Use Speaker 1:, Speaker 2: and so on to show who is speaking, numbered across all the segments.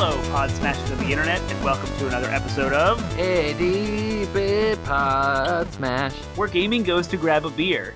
Speaker 1: Hello, pod smashers of the internet, and welcome to another episode of
Speaker 2: Eddie Bit Pod Smash,
Speaker 1: where gaming goes to grab a beer.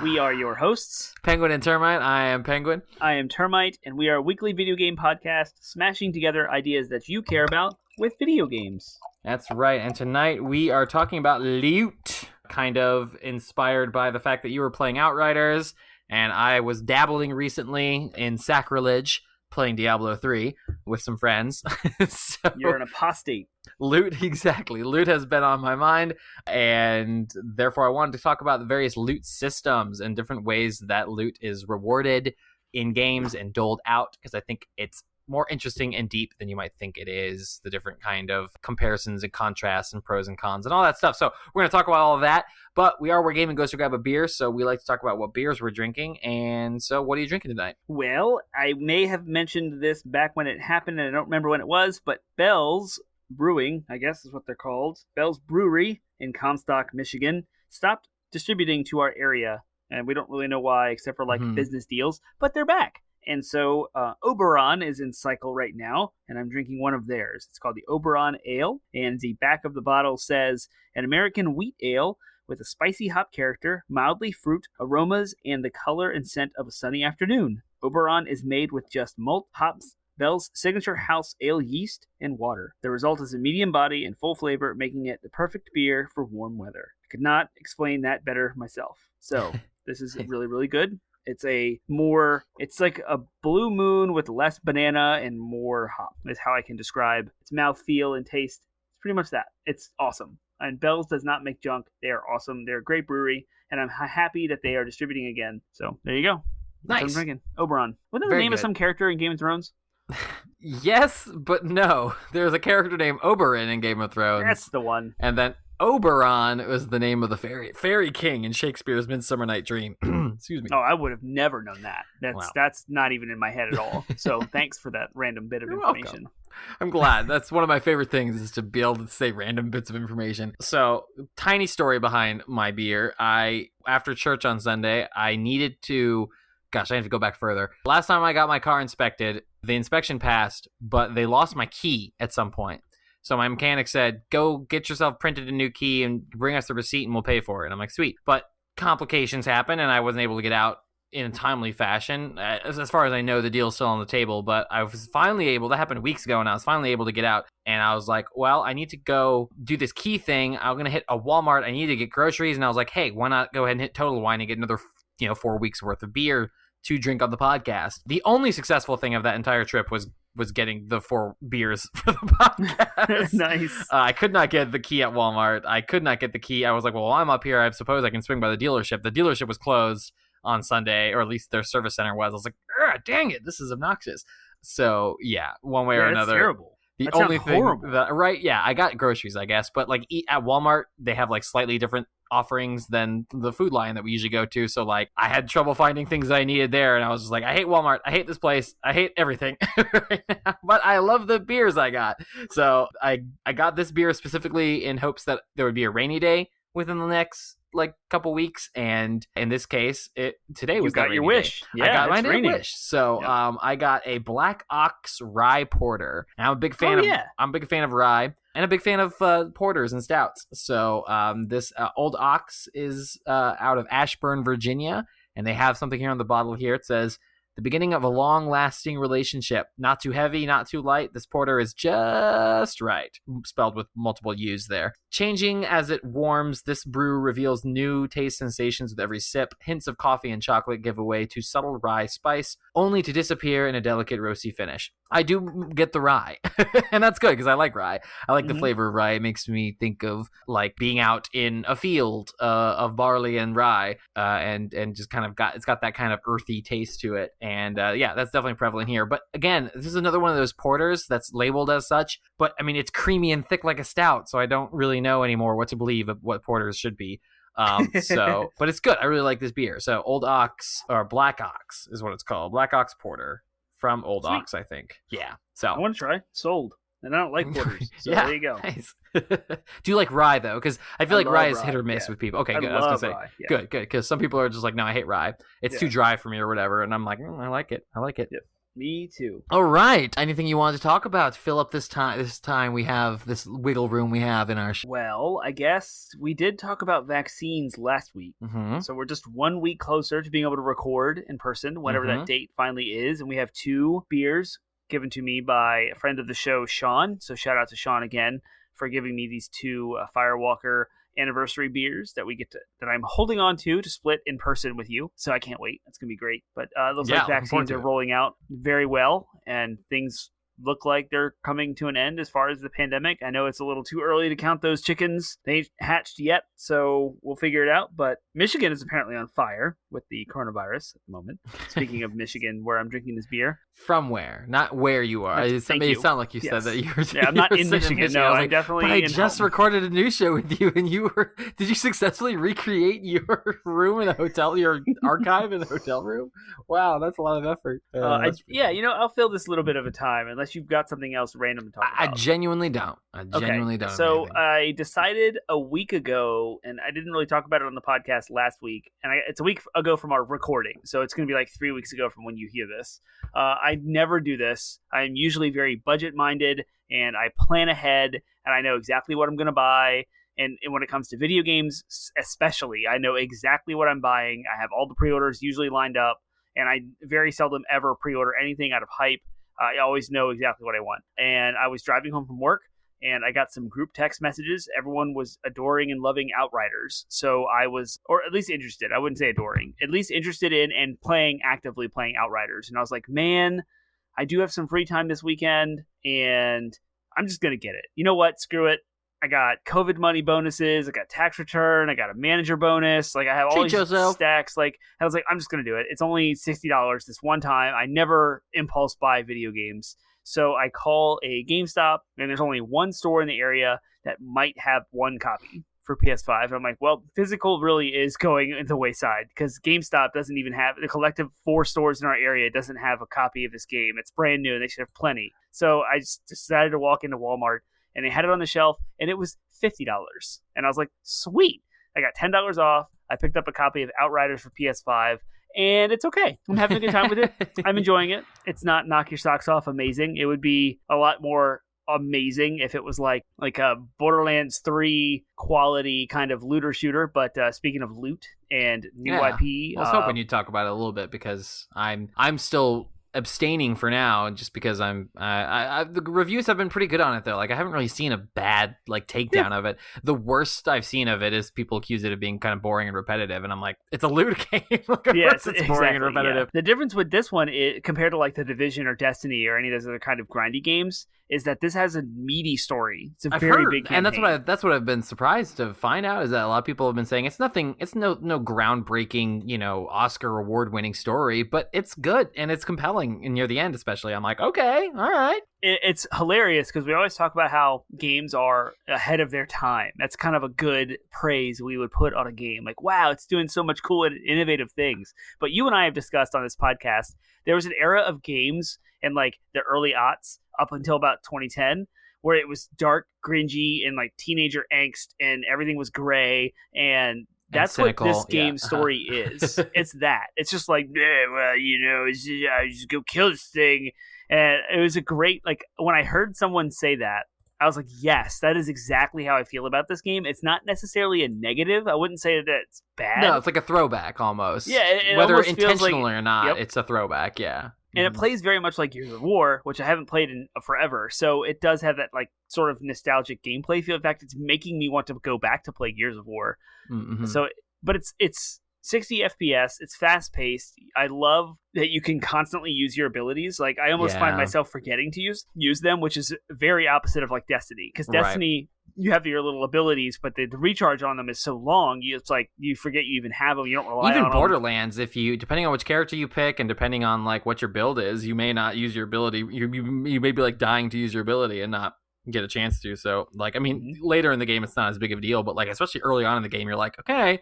Speaker 1: We are your hosts,
Speaker 2: Penguin and Termite. I am Penguin.
Speaker 1: I am Termite, and we are a weekly video game podcast smashing together ideas that you care about with video games.
Speaker 2: That's right, and tonight we are talking about loot, kind of inspired by the fact that you were playing Outriders, and I was dabbling recently in sacrilege, playing Diablo 3 with some friends. So,
Speaker 1: You're an apostate.
Speaker 2: Loot, exactly. Loot has been on my mind, and therefore I wanted to talk about the various loot systems and different ways that loot is rewarded in games and doled out, because I think it's more interesting and deep than you might think it is, the different kind of comparisons and contrasts and pros and cons and all that stuff. So we're going to talk about all of that, but we are where gaming goes to grab a beer, so we like to talk about what beers we're drinking. And so what are you drinking tonight?
Speaker 1: Well, I may have mentioned this back when it happened, and I don't remember when it was, but Bell's Brewing, I guess is what they're called, Bell's Brewery in Comstock, Michigan, stopped distributing to our area, and we don't really know why, except for business deals, but they're back. And so Oberon is in cycle right now, and I'm drinking one of theirs. It's called the Oberon Ale, and the back of the bottle says, an American wheat ale with a spicy hop character, mildly fruit aromas, and the color and scent of a sunny afternoon. Oberon is made with just malt, hops, Bell's signature house ale yeast, and water. The result is a medium body and full flavor, making it the perfect beer for warm weather. I could not explain that better myself. So this is really, really good. It's like a Blue Moon with less banana and more hop, is how I can describe its mouthfeel and taste. It's pretty much that. It's awesome. And Bell's does not make junk. They are awesome. They're a great brewery, and I'm happy that they are distributing again. So there you go. That's what I'm drinking. Oberon. Wasn't that the name of some character in Game of Thrones?
Speaker 2: Yes, but no. There's a character named Oberon in Game of Thrones.
Speaker 1: That's the one.
Speaker 2: And then Oberon was the name of the fairy king in Shakespeare's Midsummer Night Dream. Excuse me.
Speaker 1: Oh, I would have never known that. That's not even in my head at all. So thanks for that random bit of information.
Speaker 2: Welcome. I'm glad. That's one of my favorite things, is to be able to say random bits of information. So, tiny story behind my beer. After church on Sunday, I needed to... Gosh, I have to go back further. Last time I got my car inspected, the inspection passed, but they lost my key at some point. So my mechanic said, go get yourself printed a new key and bring us the receipt and we'll pay for it. And I'm like, sweet. But complications happened and I wasn't able to get out in a timely fashion. As far as I know, the deal's still on the table, but I was finally able, that happened weeks ago, and I was finally able to get out. And I was like, well, I need to go do this key thing. I'm going to hit a Walmart. I need to get groceries. And I was like, hey, why not go ahead and hit Total Wine and get another 4 weeks worth of beer to drink on the podcast. The only successful thing of that entire trip was getting the 4 beers for the podcast.
Speaker 1: Nice.
Speaker 2: I could not get the key at Walmart. I could not get the key. I was like, well, while I'm up here, I suppose I can swing by the dealership. The dealership was closed on Sunday, or at least their service center was. I was like, dang it, this is obnoxious. So, yeah, one way or another.
Speaker 1: That's terrible.
Speaker 2: The only thing I got groceries, I guess, but at Walmart, they have slightly different offerings than the food line that we usually go to. So I had trouble finding things that I needed there, and I was just like, I hate Walmart. I hate this place. I hate everything right now, but I love the beers I got. So I got this beer specifically in hopes that there would be a rainy day within the next couple weeks, and in this case today was
Speaker 1: your wish.
Speaker 2: Yeah, I got my wish. So I got a Black Ox Rye Porter, and I'm a big fan of rye and a big fan of porters and stouts. So this Old Ox is out of Ashburn, Virginia, and they have something here on the bottle here. It says, the beginning of a long-lasting relationship. Not too heavy, not too light. This porter is just right. Spelled with multiple U's there. Changing as it warms, this brew reveals new taste sensations with every sip. Hints of coffee and chocolate give way to subtle rye spice, only to disappear in a delicate roasty finish. I do get the rye, and that's good because I like rye. I like the flavor of rye. It makes me think of being out in a field of barley and rye, and just kind of it's got that kind of earthy taste to it. And that's definitely prevalent here. But again, this is another one of those porters that's labeled as such, but I mean, it's creamy and thick like a stout, so I don't really know anymore what to believe of what porters should be. But it's good. I really like this beer. So Old Ox, or Black Ox is what it's called. Black Ox Porter from Old Ox, I think. Yeah. So
Speaker 1: I want to try. Sold. And I don't like porters. So there you go.
Speaker 2: Nice. Do you like rye, though? Because I feel like rye is hit or miss with people. Okay, good. I was going to say,
Speaker 1: rye, yeah.
Speaker 2: Good. Because some people are just like, no, I hate rye. It's too dry for me or whatever. And I'm like, I like it. Yep.
Speaker 1: Me too.
Speaker 2: All right. Anything you wanted to talk about to fill up this time? This time we have this wiggle room we have in our.
Speaker 1: Well, I guess we did talk about vaccines last week, so we're just 1 week closer to being able to record in person, whenever that date finally is, and we have 2 beers given to me by a friend of the show, Sean. So shout out to Sean again for giving me these 2 Firewalker anniversary beers that I'm holding on to split in person with you. So I can't wait. That's gonna be great. But those vaccines are rolling out very well, and things look like they're coming to an end as far as the pandemic. I know it's a little too early to count those chickens. They ain't hatched yet, so we'll figure it out. But Michigan is apparently on fire with the coronavirus at the moment. Speaking of Michigan, where I'm drinking this beer.
Speaker 2: From where? Not where you are. It sound like you said that you were.
Speaker 1: Yeah, I'm not in Michigan. No, I'm definitely.
Speaker 2: But I just recorded a news show with you, and you were. Did you successfully recreate your room in a hotel, your archive in the hotel room? Wow, that's a lot of effort.
Speaker 1: I'll fill this little bit of a time unless you've got something else random to talk about.
Speaker 2: I genuinely don't. Don't.
Speaker 1: So I decided a week ago, and I didn't really talk about it on the podcast last week, and it's a week ago from our recording, so it's going to be like 3 weeks ago from when you hear this. I never do this. I'm usually very budget-minded, and I plan ahead, and I know exactly what I'm going to buy. And when it comes to video games especially, I know exactly what I'm buying. I have all the pre-orders usually lined up, and I very seldom ever pre-order anything out of hype. I always know exactly what I want. And I was driving home from work, and I got some group text messages. Everyone was adoring and loving Outriders. So I was, or at least interested. I wouldn't say adoring. At least interested in and actively playing Outriders. And I was like, man, I do have some free time this weekend, and I'm just going to get it. You know what? Screw it. I got COVID money bonuses. I got tax return. I got a manager bonus. Like, I have all these stacks. Like, I was like, I'm just going to do it. It's only $60 this one time. I never impulse buy video games. So I call a GameStop, and there's only one store in the area that might have one copy for PS5. And I'm like, well, physical really is going in the wayside, because GameStop doesn't even have, the collective 4 stores in our area doesn't have a copy of this game. It's brand new, and they should have plenty. So I just decided to walk into Walmart, and they had it on the shelf, and it was $50. And I was like, sweet. I got $10 off. I picked up a copy of Outriders for PS5, and it's okay. I'm having a good time with it. I'm enjoying it. It's not knock your socks off amazing. It would be a lot more amazing if it was like a Borderlands 3 quality kind of looter shooter. But speaking of loot and new IP,
Speaker 2: I was hoping you'd talk about it a little bit, because I'm still abstaining for now, just because the reviews have been pretty good on it though. Like, I haven't really seen a bad takedown of it. The worst I've seen of it is people accuse it of being kind of boring and repetitive, and I'm like, it's a loot game. It's boring and repetitive.
Speaker 1: Yeah. The difference with this one compared to The Division or Destiny or any of those other kind of grindy games is that this has a meaty story. It's a very big campaign.
Speaker 2: And that's what I've been surprised to find out, is that a lot of people have been saying it's no groundbreaking, Oscar award winning story, but it's good and it's compelling. And near the end, especially, I'm like, okay, all right.
Speaker 1: It's hilarious because we always talk about how games are ahead of their time. That's kind of a good praise we would put on a game. Like, wow, it's doing so much cool and innovative things. But you and I have discussed on this podcast, there was an era of games in the early aughts up until about 2010 where it was dark, cringy, and teenager angst, and everything was gray, and that's cynical, what this game's story is. It's that. It's just I just go kill this thing. And it was a great, when I heard someone say that, I was like, yes, that is exactly how I feel about this game. It's not necessarily a negative. I wouldn't say that it's bad.
Speaker 2: No, it's like a throwback almost.
Speaker 1: Yeah. It
Speaker 2: whether intentional or not, it's a throwback, yeah.
Speaker 1: And it plays very much like Gears of War, which I haven't played in forever. So it does have that sort of nostalgic gameplay feel. In fact, it's making me want to go back to play Gears of War. Mm-hmm. So, but it's 60 FPS. It's fast paced. I love that you can constantly use your abilities. I almost find myself forgetting to use them, which is very opposite of Destiny. Because Destiny, you have your little abilities, but the recharge on them is so long. It's you forget you even have them. You don't rely on them.
Speaker 2: Even Borderlands, if you, depending on which character you pick and depending on what your build is, you may not use your ability. You may be dying to use your ability and not get a chance to. So later in the game it's not as big of a deal, but especially early on in the game you're like, okay,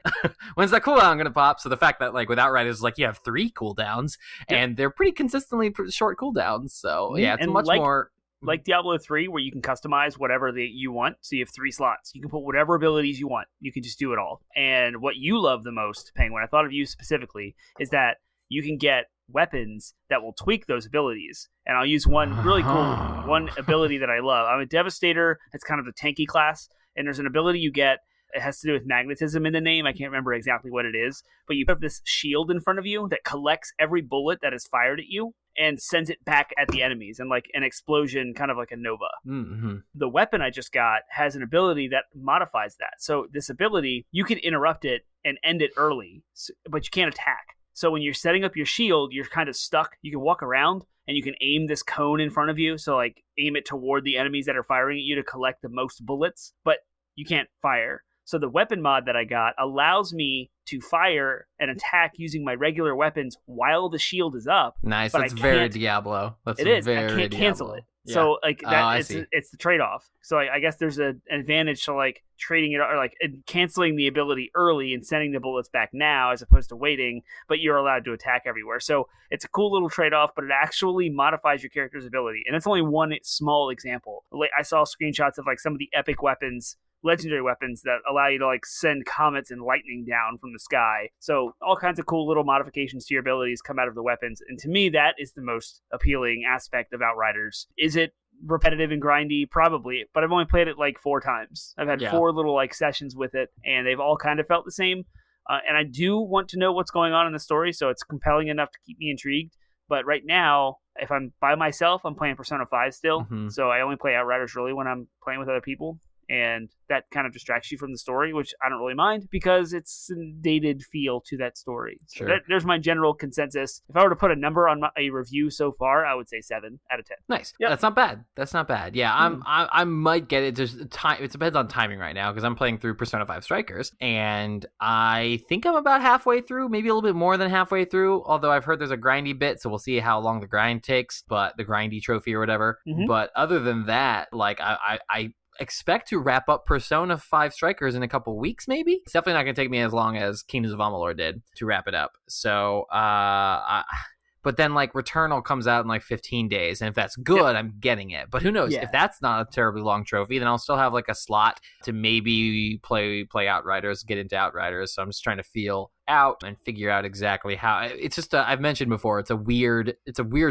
Speaker 2: when's that cooldown gonna pop? So the fact that with Outriders you have 3 cooldowns and they're pretty consistently short cooldowns, so yeah, it's much more
Speaker 1: like Diablo 3, where you can customize whatever you want. So you have 3 slots. You can put whatever abilities you want. You can just do it all. And what you love the most, Penguin, I thought of you specifically, is that you can get weapons that will tweak those abilities. And I'll use one really cool one ability that I love. I'm a Devastator. It's kind of the tanky class. And there's an ability you get. It has to do with magnetism in the name. I can't remember exactly what it is. But you have this shield in front of you that collects every bullet that is fired at you and sends it back at the enemies, and like an explosion, kind of like a nova.
Speaker 2: Mm-hmm.
Speaker 1: The weapon I just got has an ability that modifies that. So this ability, you can interrupt it and end it early, but you can't attack. So when you're setting up your shield, you're kind of stuck. You can walk around and you can aim this cone in front of you. So like aim it toward the enemies that are firing at you to collect the most bullets, but you can't fire. So the weapon mod that I got allows me to fire and attack using my regular weapons while the shield is up.
Speaker 2: Nice. That's very Diablo. That's
Speaker 1: it is.
Speaker 2: Very
Speaker 1: I can't cancel
Speaker 2: Diablo.
Speaker 1: it. Yeah. So like that, it's the trade-off. So I guess there's an advantage to like trading it or like canceling the ability early and sending the bullets back now as opposed to waiting, but you're allowed to attack everywhere. So it's a cool little trade-off, but it actually modifies your character's ability. And it's only one small example. Like I saw screenshots of like some of the epic weapons, legendary weapons that allow you to like send comets and lightning down from the sky. So all kinds of cool little modifications to your abilities come out of the weapons. And to me, that is the most appealing aspect of Outriders. Is it repetitive and grindy? Probably, but I've only played it like 4 times. I've had 4 little like sessions with it, and they've all kind of felt the same. And I do want to know what's going on in the story, so it's compelling enough to keep me intrigued. But right now, if I'm by myself, I'm playing Persona 5 still. Mm-hmm. So I only play Outriders really when I'm playing with other people. And that kind of distracts you from the story, which I don't really mind because it's a dated feel to that story. So there's my general consensus. If I were to put a number on a review so far, I would say 7 out of 10.
Speaker 2: Nice. Yep. That's not bad. Yeah, I might get it. Just time. It depends on timing right now because I'm playing through Persona 5 Strikers, and I think I'm about halfway through, maybe a little bit more than halfway through. Although I've heard there's a grindy bit, so we'll see how long the grind takes. But the grindy trophy or whatever. Mm-hmm. But other than that, like I expect to wrap up Persona 5 Strikers in a couple weeks, maybe. It's definitely not going to take me as long as Kingdoms of Amalur did to wrap it up. So, but then like Returnal comes out in like 15 days, and if that's good, I'm getting it. But who knows? If that's not a terribly long trophy, then I'll still have like a slot to maybe play Outriders, get into Outriders. So I'm just trying to feel out and figure out exactly how. It's just I've mentioned before, it's a weird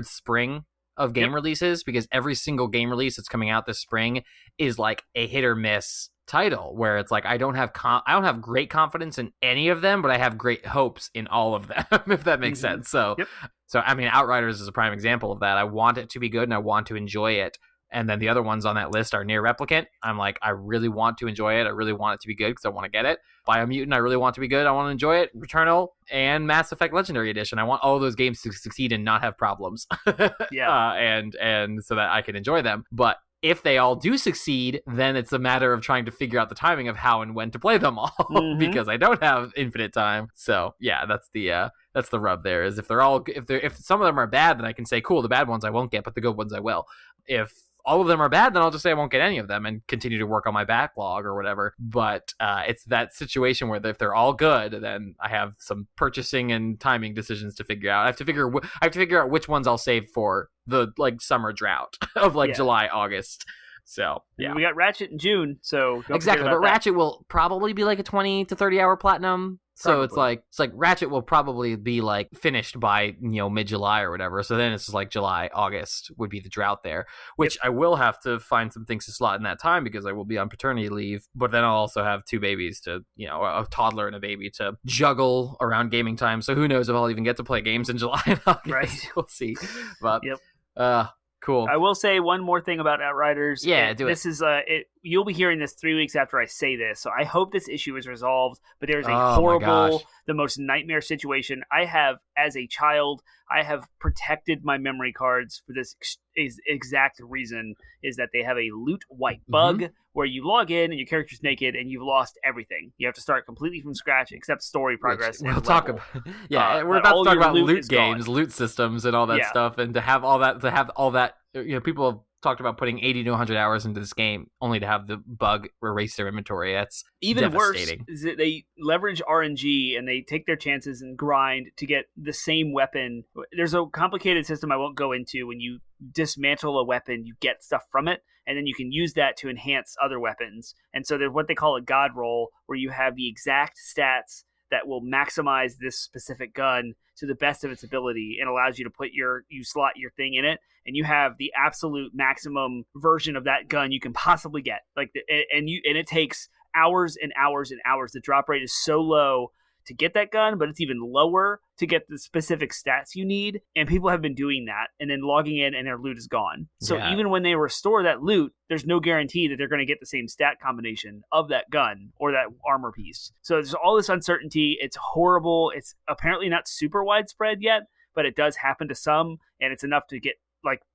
Speaker 2: spring of game releases, because every single game release that's coming out this spring is like a hit or miss title, where it's like I don't have great confidence in any of them, but I have great hopes in all of them, if that makes sense. So I mean, Outriders is a prime example of that. I want it to be good and I want to enjoy it. And then the other ones on that list are Near Replicant. I'm like, I really want to enjoy it. I really want it to be good because I want to get it. Biomutant, I really want to be good. I want to enjoy it. Returnal and Mass Effect Legendary Edition. I want all those games to succeed and not have problems. And so that I can enjoy them. But if they all do succeed, then it's a matter of trying to figure out the timing of how and when to play them all, because I don't have infinite time. So yeah, that's the rub there. Is if some of them are bad, then I can say, cool, the bad ones I won't get, but the good ones I will. If all of them are bad, then I'll just say I won't get any of them and continue to work on my backlog or whatever. But it's that situation where if they're all good, then I have some purchasing and timing decisions to figure out. I have to figure out which ones I'll save for the like summer drought of July, August. So yeah,
Speaker 1: we got Ratchet in June. So
Speaker 2: exactly, but Ratchet will probably be like a 20 to 30 hour platinum. So it's like Ratchet will probably be like finished by mid-July or whatever. So then it's just like July, August would be the drought there, which I will have to find some things to slot in that time because I will be on paternity leave. But then I'll also have 2 babies to a toddler and a baby to juggle around gaming time. So who knows if I'll even get to play games in July and August. Right, we'll see. But cool.
Speaker 1: I will say one more thing about Outriders.
Speaker 2: Yeah,
Speaker 1: This is you'll be hearing this 3 weeks after I say this, so I hope this issue is resolved. But there's a horrible, the most nightmare situation. As a child, I have protected my memory cards for this exact reason, is that they have a loot wipe bug where you log in and your character's naked and you've lost everything. You have to start completely from scratch except story progress.
Speaker 2: We'll talk about we're about to talk about loot games, loot systems, and all that stuff, and to have all that. People have talked about putting 80 to 100 hours into this game only to have the bug erase their inventory. That's
Speaker 1: even
Speaker 2: devastating.
Speaker 1: Worse is that they leverage RNG and they take their chances and grind to get the same weapon. There's a complicated system I won't go into. When you dismantle a weapon, you get stuff from it, and then you can use that to enhance other weapons. And so there's what they call a god roll, where you have the exact stats that will maximize this specific gun to the best of its ability and allows you to you slot your thing in it, and you have the absolute maximum version of that gun you can possibly get. And it takes hours and hours and hours. The drop rate is so low to get that gun, but it's even lower to get the specific stats you need. And people have been doing that and then logging in and their loot is gone. So even when they restore that loot, there's no guarantee that they're going to get the same stat combination of that gun or that armor piece. So there's all this uncertainty. It's horrible. It's apparently not super widespread yet, but it does happen to some, and it's enough to get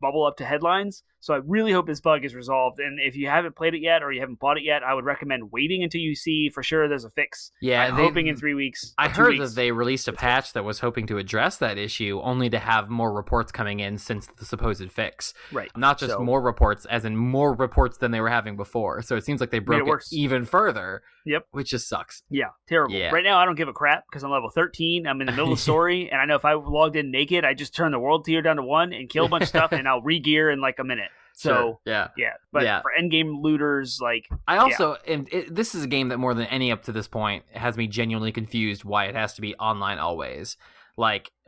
Speaker 1: bubble up to headlines. So I really hope this bug is resolved. And if you haven't played it yet or you haven't bought it yet, I would recommend waiting until you see for sure there's a fix.
Speaker 2: Yeah,
Speaker 1: I'm hoping in 3 weeks.
Speaker 2: I heard that they released a patch that was hoping to address that issue, only to have more reports coming in since the supposed fix.
Speaker 1: Right.
Speaker 2: Not just more reports, as in more reports than they were having before. So it seems like they broke it even further.
Speaker 1: Yep.
Speaker 2: Which just sucks.
Speaker 1: Yeah, terrible. Yeah. Right now, I don't give a crap because I'm level 13. I'm in the middle of the story, and I know if I logged in naked, I just turn the world tier down to 1 and kill a bunch of stuff, and I'll re-gear in a minute. So,
Speaker 2: yeah.
Speaker 1: But for endgame looters,
Speaker 2: I also, and this is a game that more than any up to this point has me genuinely confused why it has to be online always.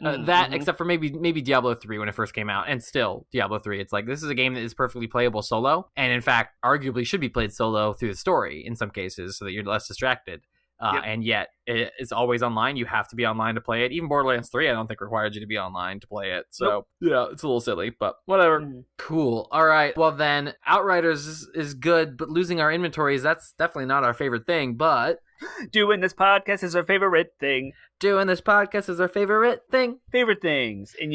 Speaker 2: Except for maybe Diablo 3 when it first came out, and still Diablo 3. It's this is a game that is perfectly playable solo, and in fact, arguably should be played solo through the story in some cases so that you're less distracted. And yet it's always online. You have to be online to play it. Even Borderlands 3, I don't think required you to be online to play it. So yeah, it's a little silly, but whatever. Cool. All right. Well then, Outriders is good, but losing our inventories, that's definitely not our favorite thing. But
Speaker 1: doing this podcast is our favorite thing. Favorite things. And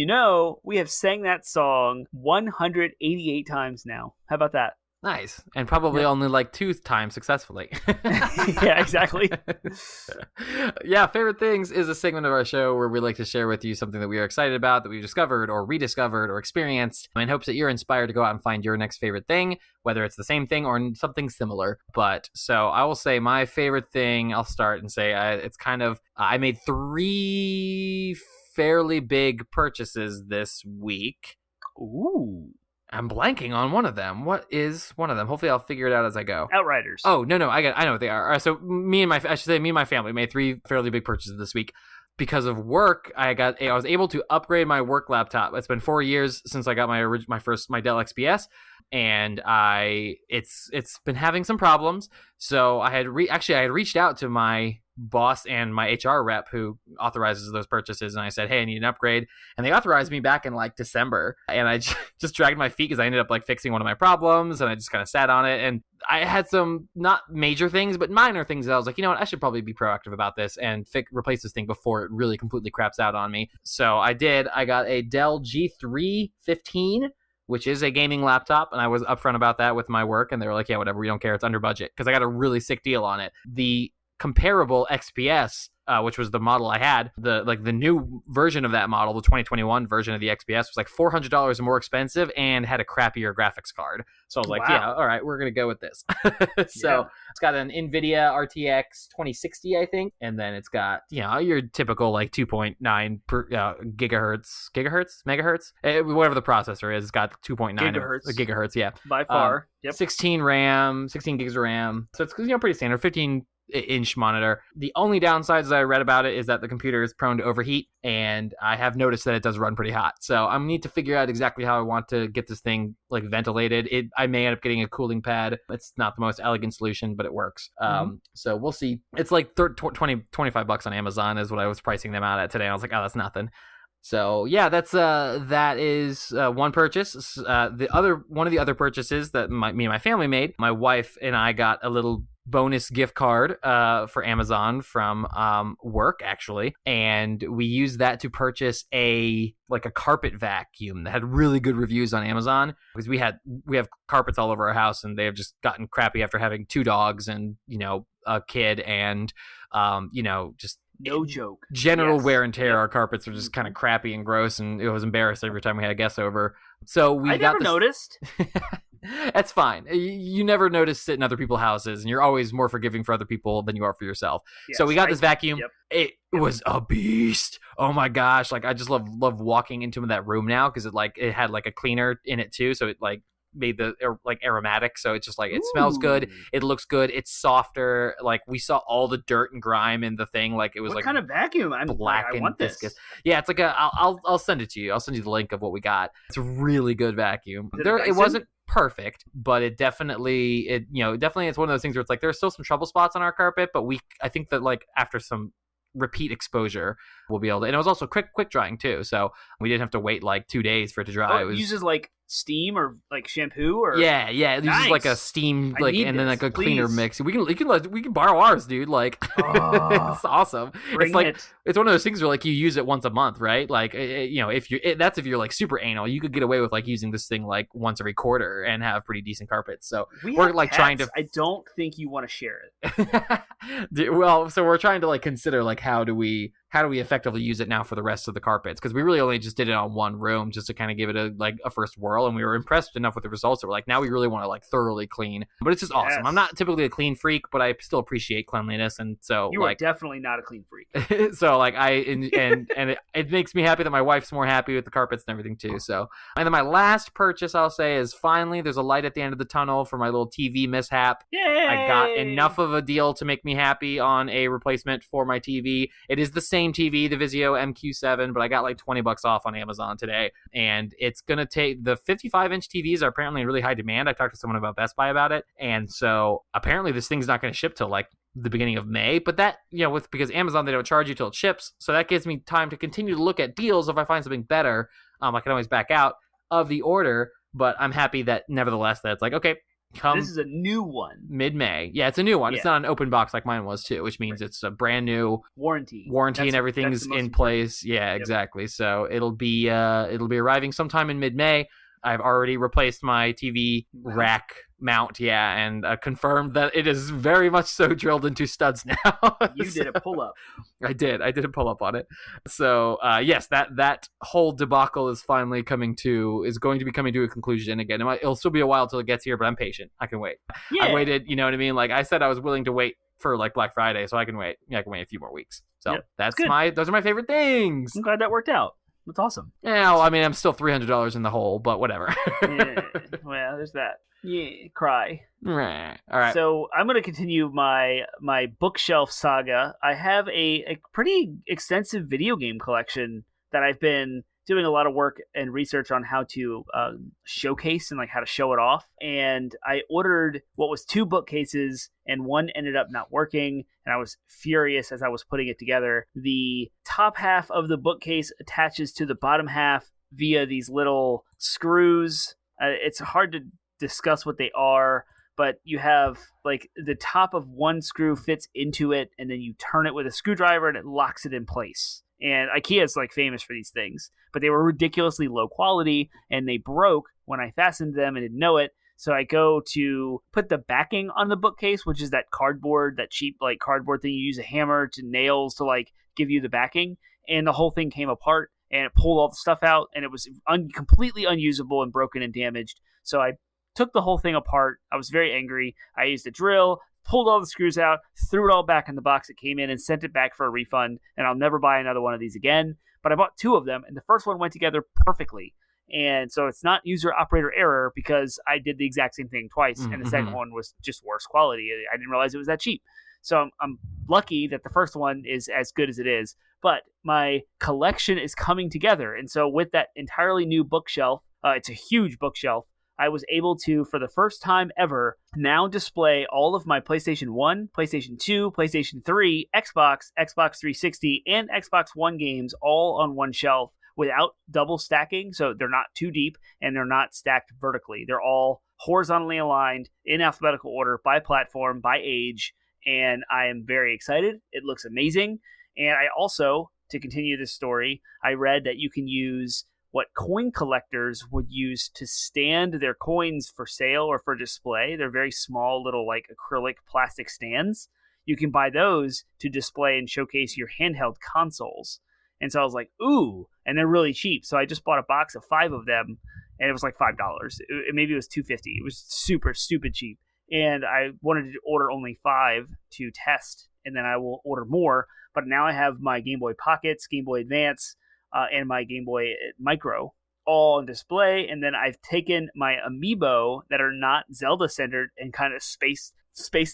Speaker 1: we have sang that song 188 times now. How about that?
Speaker 2: Nice. And probably only 2 times successfully.
Speaker 1: Yeah, exactly.
Speaker 2: Yeah, Favorite Things is a segment of our show where we like to share with you something that we are excited about, that we've discovered or rediscovered or experienced, in hopes that you're inspired to go out and find your next favorite thing, whether it's the same thing or something similar. But so I will say my favorite thing, I'll start and say it's kind of, I made 3 fairly big purchases this week.
Speaker 1: Ooh.
Speaker 2: I'm blanking on one of them. What is one of them? Hopefully I'll figure it out as I go.
Speaker 1: Outriders.
Speaker 2: Oh, no, I know what they are. So me and my family made 3 fairly big purchases this week. Because of work, I was able to upgrade my work laptop. It's been 4 years since I got my Dell XPS, and it's been having some problems. So I had reached out to my boss and my HR rep who authorizes those purchases, and I said, hey, I need an upgrade, and they authorized me back in December, and I just dragged my feet because I ended up fixing one of my problems, and I just kind of sat on it, and I had some not major things but minor things that I was like, you know what, I should probably be proactive about this and replace this thing before it really completely craps out on me. So I did. I got a Dell G315, which is a gaming laptop, and I was upfront about that with my work, and they were like, yeah, whatever, we don't care, it's under budget, because I got a really sick deal on it. The comparable XPS, which was the model I had, the new version of that model, the 2021 version of the XPS, was $400 more expensive and had a crappier graphics card. So I was yeah, all right, we're gonna go with this. So it's got an NVIDIA RTX 2060, I think, and then it's got your typical 2.9 per, megahertz, whatever the processor is. It's got 2.9 gigahertz, yeah,
Speaker 1: by far.
Speaker 2: 16 RAM, 16 gigs of RAM. So it's pretty standard. 15-inch monitor. The only downsides that I read about it is that the computer is prone to overheat, and I have noticed that it does run pretty hot. So I need to figure out exactly how I want to get this thing ventilated. I may end up getting a cooling pad. It's not the most elegant solution, but it works. So we'll see. It's $25 on Amazon is what I was pricing them out at today. I was like, oh, that's nothing. So yeah, that is one purchase. One of the other purchases that me and my family made, my wife and I got a little bonus gift card for Amazon from work, actually, and we used that to purchase a carpet vacuum that had really good reviews on Amazon, because we have carpets all over our house, and they have just gotten crappy after having 2 dogs and a kid, and just
Speaker 1: no joke.
Speaker 2: General wear and tear. Our carpets were just kind of crappy and gross, and it was embarrassing every time we had a guest over. So I never
Speaker 1: noticed.
Speaker 2: That's fine. You never notice it in other people's houses, and you're always more forgiving for other people than you are for yourself. Yes, so we got this vacuum. Yep. It was a beast. Oh my gosh! I just love walking into that room now, because it had a cleaner in it too. So it made the like aromatic, so it's just like it smells good, it looks good, it's softer. Like we saw all the dirt and grime in the thing, like it was
Speaker 1: what kind of vacuum? I'm
Speaker 2: black
Speaker 1: I
Speaker 2: and
Speaker 1: want
Speaker 2: viscous.
Speaker 1: This.
Speaker 2: Yeah, it's like I'll send it to you. I'll send you the link of what we got. It's a really good vacuum. It wasn't perfect, but definitely it's one of those things where it's like there's still some trouble spots on our carpet, but I think that like after some repeat exposure we'll be able to, and it was also quick drying too, so we didn't have to wait like 2 days for it to dry.
Speaker 1: It uses like steam or like shampoo or
Speaker 2: yeah it uses like a steam like and then like a cleaner mix. We can borrow ours, dude. Like it's awesome. It's one of those things where like you use it once a month, right? Like if you're like super anal, you could get away with like using this thing like once every quarter and have pretty decent carpets. So we're like trying to.
Speaker 1: I don't think you want to share it.
Speaker 2: Well, so we're trying to like consider like how do we effectively use it now for the rest of the carpets, because we really only just did it on one room just to kind of give it a first whirl, and we were impressed enough with the results that we're like, now we really want to like thoroughly clean. But it's just awesome. I'm not typically a clean freak, but I still appreciate cleanliness, and so
Speaker 1: you are definitely not a clean freak.
Speaker 2: So like it makes me happy that my wife's more happy with the carpets and everything too. So, and then my last purchase I'll say is finally there's a light at the end of the tunnel for my little TV mishap.
Speaker 1: Yay!
Speaker 2: I got enough of a deal to make me happy on a replacement for my TV. It is the same TV, the Vizio MQ7, but I got like $20 off on Amazon today, and it's gonna take the 55-inch TVs are apparently in really high demand. I talked to someone about Best Buy about it, and so apparently this thing's not going to ship till like the beginning of May, but that because Amazon, they don't charge you till it ships, so that gives me time to continue to look at deals. If I find something better, I can always back out of the order. But I'm happy that nevertheless that it's like, okay,
Speaker 1: this is a new one.
Speaker 2: Mid-May. Yeah, it's a new one. Yeah. It's not an open box like mine was too, which means it's a brand new
Speaker 1: warranty
Speaker 2: and everything's in place. Yeah, exactly. So it'll be arriving sometime in mid-May. I've already replaced my TV rack mount, and confirmed that it is very much so drilled into studs now.
Speaker 1: You did a pull-up.
Speaker 2: I did a pull-up on it. So, yes, that whole debacle is going to be coming to a conclusion again. It'll still be a while till it gets here, but I'm patient. I can wait. Yeah. I waited, you know what I mean? Like I said, I was willing to wait for like Black Friday, so I can wait. Yeah, I can wait a few more weeks. So those are my favorite things.
Speaker 1: I'm glad that worked out. That's awesome.
Speaker 2: Yeah, well, I mean, I'm still $300 in the hole, but whatever.
Speaker 1: Yeah, well, there's that. Yeah, cry.
Speaker 2: All right.
Speaker 1: So I'm going to continue my bookshelf saga. I have a pretty extensive video game collection that I've been doing a lot of work and research on how to showcase and like how to show it off. And I ordered what was 2 bookcases, and one ended up not working. And I was furious as I was putting it together. The top half of the bookcase attaches to the bottom half via these little screws. It's hard to discuss what they are, but you have like the top of one screw fits into it, and then you turn it with a screwdriver and it locks it in place. And IKEA is like famous for these things, but they were ridiculously low quality, and they broke when I fastened them and didn't know it. So I go to put the backing on the bookcase, which is that cardboard, that cheap like cardboard thing you use a hammer to nails to like give you the backing, and the whole thing came apart and it pulled all the stuff out, and it was completely unusable and broken and damaged. So I took the whole thing apart. I was very angry. I used a drill, pulled all the screws out, threw it all back in the box it came in, and sent it back for a refund. And I'll never buy another one of these again. But I bought 2 of them, and the first one went together perfectly. And so it's not user operator error because I did the exact same thing twice, and the second one was just worse quality. I didn't realize it was that cheap. So I'm lucky that the first one is as good as it is. But my collection is coming together. And so with that entirely new bookshelf, it's a huge bookshelf, I was able to, for the first time ever, now display all of my PlayStation 1, PlayStation 2, PlayStation 3, Xbox, Xbox 360, and Xbox One games all on one shelf without double stacking. So they're not too deep and they're not stacked vertically. They're all horizontally aligned in alphabetical order by platform, by age, and I am very excited. It looks amazing. And I also, to continue this story, I read that you can use what coin collectors would use to stand their coins for sale or for display. They're very small little like acrylic plastic stands. You can buy those to display and showcase your handheld consoles. And so I was like, ooh, and they're really cheap. So I just bought a box of 5 of them, and it was like $5. Maybe it was $2.50. It was super stupid cheap. And I wanted to order only 5 to test, and then I will order more. But now I have my Game Boy Pockets, Game Boy Advance, and my Game Boy Micro all on display. And then I've taken my amiibo that are not Zelda centered and kind of space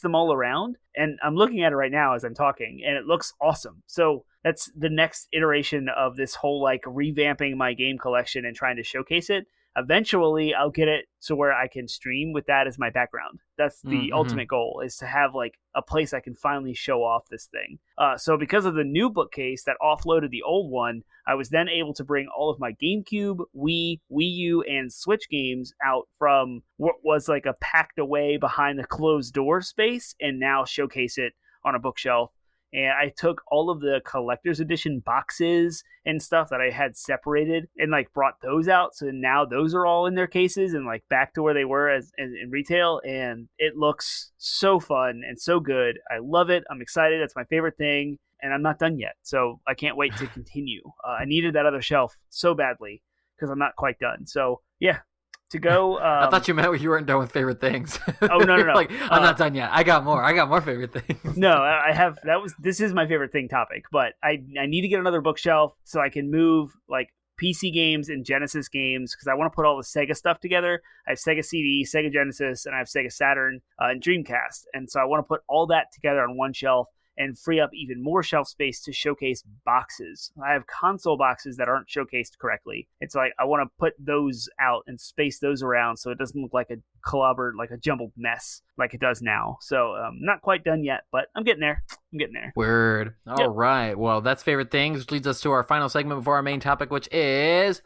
Speaker 1: them all around. And I'm looking at it right now as I'm talking, and it looks awesome. So that's the next iteration of this whole like revamping my game collection and trying to showcase it. Eventually I'll get it to where I can stream with that as my background. That's the ultimate goal, is to have like a place I can finally show off this thing. So because of the new bookcase that offloaded the old one, I was then able to bring all of my GameCube, Wii U, and Switch games out from what was like a packed away behind the closed door space and now showcase it on a bookshelf. And I took all of the collector's edition boxes and stuff that I had separated and like brought those out. So now those are all in their cases and like back to where they were as in retail. And it looks so fun and so good. I love it. I'm excited. It's my favorite thing. And I'm not done yet. So I can't wait to continue. I needed that other shelf so badly because I'm not quite done. So yeah. To go,
Speaker 2: I thought you meant you weren't done with favorite things.
Speaker 1: Oh no!
Speaker 2: Like, I'm not done yet. I got more favorite things.
Speaker 1: No, I have. This is my favorite thing topic, but I need to get another bookshelf so I can move like PC games and Genesis games because I want to put all the Sega stuff together. I have Sega CD, Sega Genesis, and I have Sega Saturn and Dreamcast, and so I want to put all that together on one shelf and free up even more shelf space to showcase boxes. I have console boxes that aren't showcased correctly. It's like I want to put those out and space those around so it doesn't look like a clobbered, like a jumbled mess like it does now. So not quite done yet, but I'm getting there.
Speaker 2: Word. All right. Well, that's favorite things, which leads us to our final segment before our main topic, which is...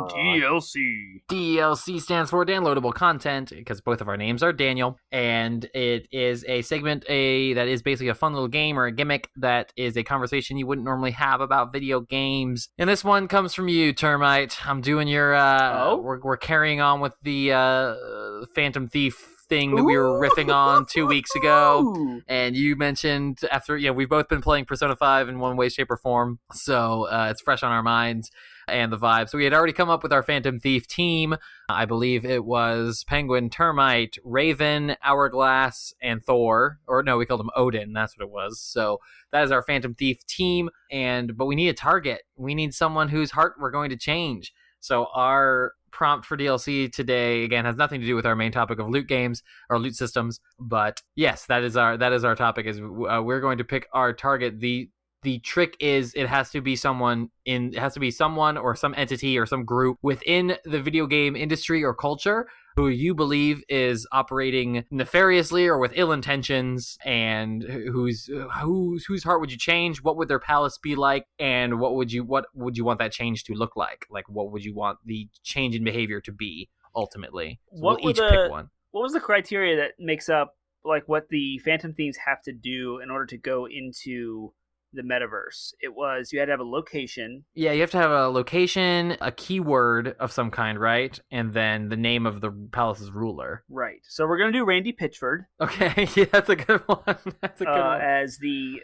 Speaker 2: DLC. DLC stands for downloadable content because both of our names are Daniel, and it is a segment that is basically a fun little game or a gimmick that is a conversation you wouldn't normally have about video games. And this one comes from you, Termite. I'm doing your we're carrying on with the Phantom Thief thing that we were riffing on 2 weeks ago, and you mentioned after we've both been playing Persona 5 in one way, shape, or form, so it's fresh on our minds and the vibe. So we had already come up with our Phantom Thief team. I believe it was Penguin, Termite, Raven, Hourglass, and Thor. Or no, we called him Odin. That's what it was. So that is our Phantom Thief team. But we need a target. We need someone whose heart we're going to change. So our prompt for DLC today, again, has nothing to do with our main topic of loot games or loot systems. But yes, that is our topic. Is we're going to pick our target. The trick is it has to be someone or some entity or some group within the video game industry or culture who you believe is operating nefariously or with ill intentions, and whose heart would you change? What would their palace be like? And what would you want that change to look like? Like, what would you want the change in behavior to be ultimately? So we'll each pick one. What
Speaker 1: was the criteria that makes up like what the Phantom Thieves have to do in order to go into the metaverse? It was you had to have a location.
Speaker 2: Yeah, you have to have a location, a keyword of some kind, right? And then the name of the palace's ruler.
Speaker 1: Right. So we're gonna do Randy Pitchford.
Speaker 2: Okay, yeah, that's a good one.
Speaker 1: As the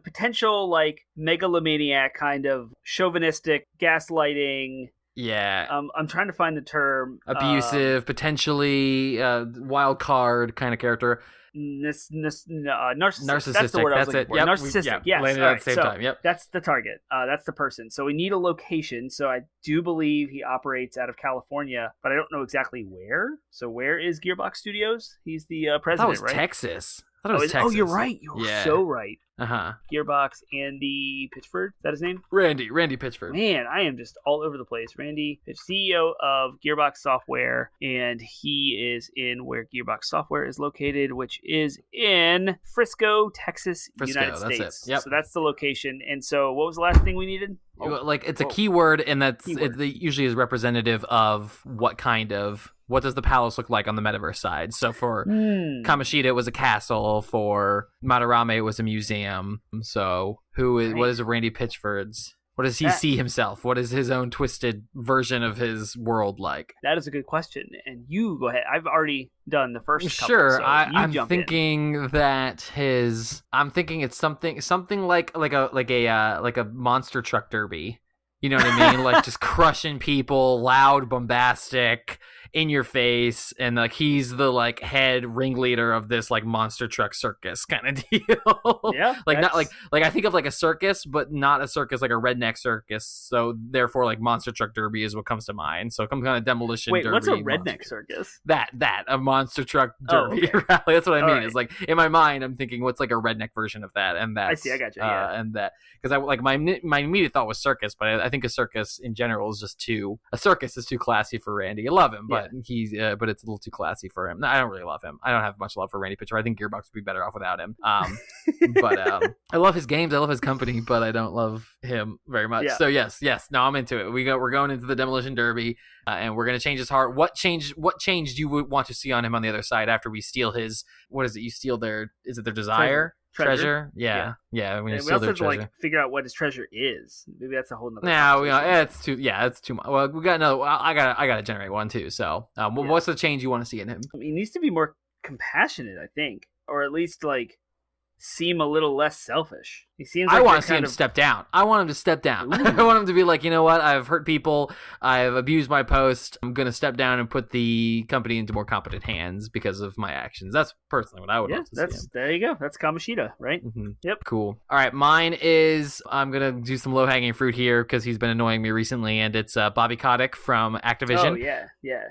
Speaker 1: potential like megalomaniac kind of chauvinistic gaslighting.
Speaker 2: Yeah.
Speaker 1: I'm trying to find the term.
Speaker 2: Abusive, potentially wild card kind of character.
Speaker 1: Narcissistic.
Speaker 2: That's the word I was looking for. Yep.
Speaker 1: Narcissistic. Yes.
Speaker 2: Landed at the same time. Yep.
Speaker 1: That's the target. That's the person. So we need a location. So I do believe he operates out of California, but I don't know exactly where. So where is Gearbox Studios? He's the president, right?
Speaker 2: Texas. I thought it was Texas.
Speaker 1: Oh, you're right. You're so right.
Speaker 2: Uh-huh.
Speaker 1: Gearbox, Andy Pitchford. Is that his name?
Speaker 2: Randy Pitchford.
Speaker 1: Man, I am just all over the place. Randy, CEO of Gearbox Software, and he is in where Gearbox Software is located, which is in Frisco, Texas, United States.
Speaker 2: That's it. Yep.
Speaker 1: So that's the location. And so what was the last thing we needed?
Speaker 2: It's a keyword, and it usually is representative of what does the palace look like on the metaverse side. So for Kamoshida, it was a castle. For Madarame, it was a museum. So what is Randy Pitchford's? What does he see himself? What is his own twisted version of his world like?
Speaker 1: That is a good question. And you go ahead. I've already done the first couple.
Speaker 2: Sure.
Speaker 1: So
Speaker 2: I'm thinking it's something like a monster truck derby. You know what I mean? Like just crushing people, loud, bombastic. in your face, and like he's the like head ringleader of this like monster truck circus kind of deal.
Speaker 1: Yeah,
Speaker 2: like not like I think of like a circus, but not a circus like a redneck circus. So therefore, like monster truck derby is what comes to mind. So some kind of demolition.
Speaker 1: Wait,
Speaker 2: derby,
Speaker 1: what's a redneck circus?
Speaker 2: That a monster truck derby rally. That's what I mean. Right. It's like in my mind, I'm thinking what's like a redneck version of that, and that
Speaker 1: I see. I got you. Yeah.
Speaker 2: And that because I like my immediate thought was circus, but I think a circus in general is just a circus is too classy for Randy. I love him, but he's but it's a little too classy for him. No, I don't really love him. I don't have much love for Randy Pitcher. I think Gearbox would be better off without him. But I love his games. I love his company, but I don't love him very much. Yeah. So yes, no, I'm into it. We're going into the demolition derby, and we're gonna change his heart. What change do you want to see on him on the other side after we steal his? What is it? You steal their? Is it their desire? Treasure? Yeah. When you steal their treasure,
Speaker 1: like figure out what his treasure is. Maybe that's a whole nother.
Speaker 2: It's too much. Well, we got another. I gotta generate one too. So, what's the change you want to see in him?
Speaker 1: He needs to be more compassionate, I think, or at least like seem a little less selfish. He seems. Like
Speaker 2: I want to see him step down. I want him to step down. I want him to be like, you know what? I've hurt people. I've abused my post. I'm gonna step down and put the company into more competent hands because of my actions. That's personally what I would.
Speaker 1: Yeah, there you go. That's Kamoshida, right?
Speaker 2: Mm-hmm. Yep. Cool. All right, mine is. I'm gonna do some low hanging fruit here because he's been annoying me recently, and it's Bobby Kotick from Activision.
Speaker 1: Oh yeah.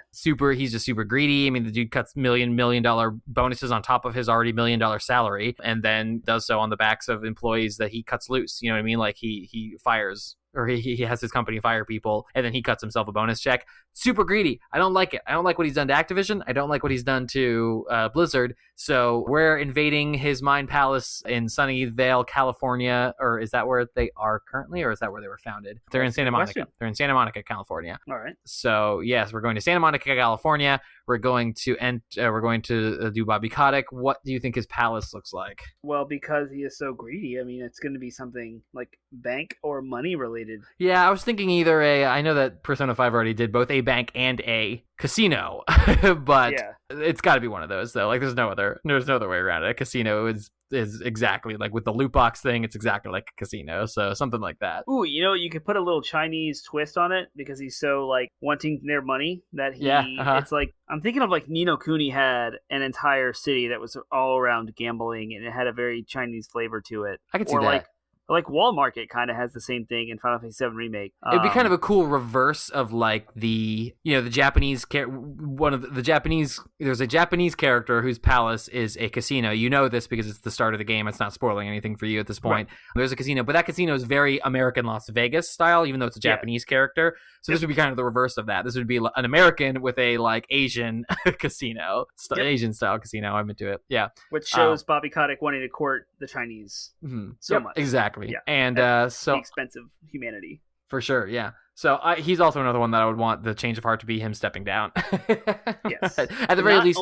Speaker 2: He's just super greedy. I mean, the dude cuts $1 million bonuses on top of his already $1 million salary, and then does so on the backs of employees that he cuts loose. You know what I mean? Like he fires, or he has his company fire people, and then he cuts himself a bonus check. Super greedy. I don't like it. I don't like what he's done to Activision. I don't like what he's done to Blizzard. So we're invading his Mind Palace in Sunnyvale, California. Or is that where they are currently, or is that where they were founded? They're in Santa Monica. They're in Santa Monica, California.
Speaker 1: All right.
Speaker 2: So yes, we're going to Santa Monica, California. We're going to do Bobby Kotick. What do you think his palace looks like?
Speaker 1: Well, because he is so greedy, I mean, it's going to be something like bank or money related.
Speaker 2: Yeah, I was thinking either I know that Persona 5 already did both a bank and a casino, but it's got to be one of those though. Like there's no other way around it. A casino is exactly like with the loot box thing. It's exactly like a casino, so something like that.
Speaker 1: Ooh, you could put a little Chinese twist on it because he's so like wanting their money that it's like I'm thinking of like Ni no Kuni had an entire city that was all around gambling and it had a very Chinese flavor to it.
Speaker 2: I could see that.
Speaker 1: Like Wall Market kind of has the same thing in Final Fantasy VII Remake.
Speaker 2: It'd be kind of a cool reverse of like the Japanese there's a Japanese character whose palace is a casino. You know this because it's the start of the game. It's not spoiling anything for you at this point. Right. There's a casino, but that casino is very American Las Vegas style, even though it's a Japanese character. So this would be kind of the reverse of that. This would be an American with a like Asian casino, Asian style casino. I'm into it. Yeah.
Speaker 1: Which shows Bobby Kotick wanting to court the Chinese so much.
Speaker 2: Exactly. Yeah. And so
Speaker 1: the expense of humanity.
Speaker 2: For sure, yeah. So he's also another one that I would want the change of heart to be him stepping down.
Speaker 1: Yes.
Speaker 2: At the very least,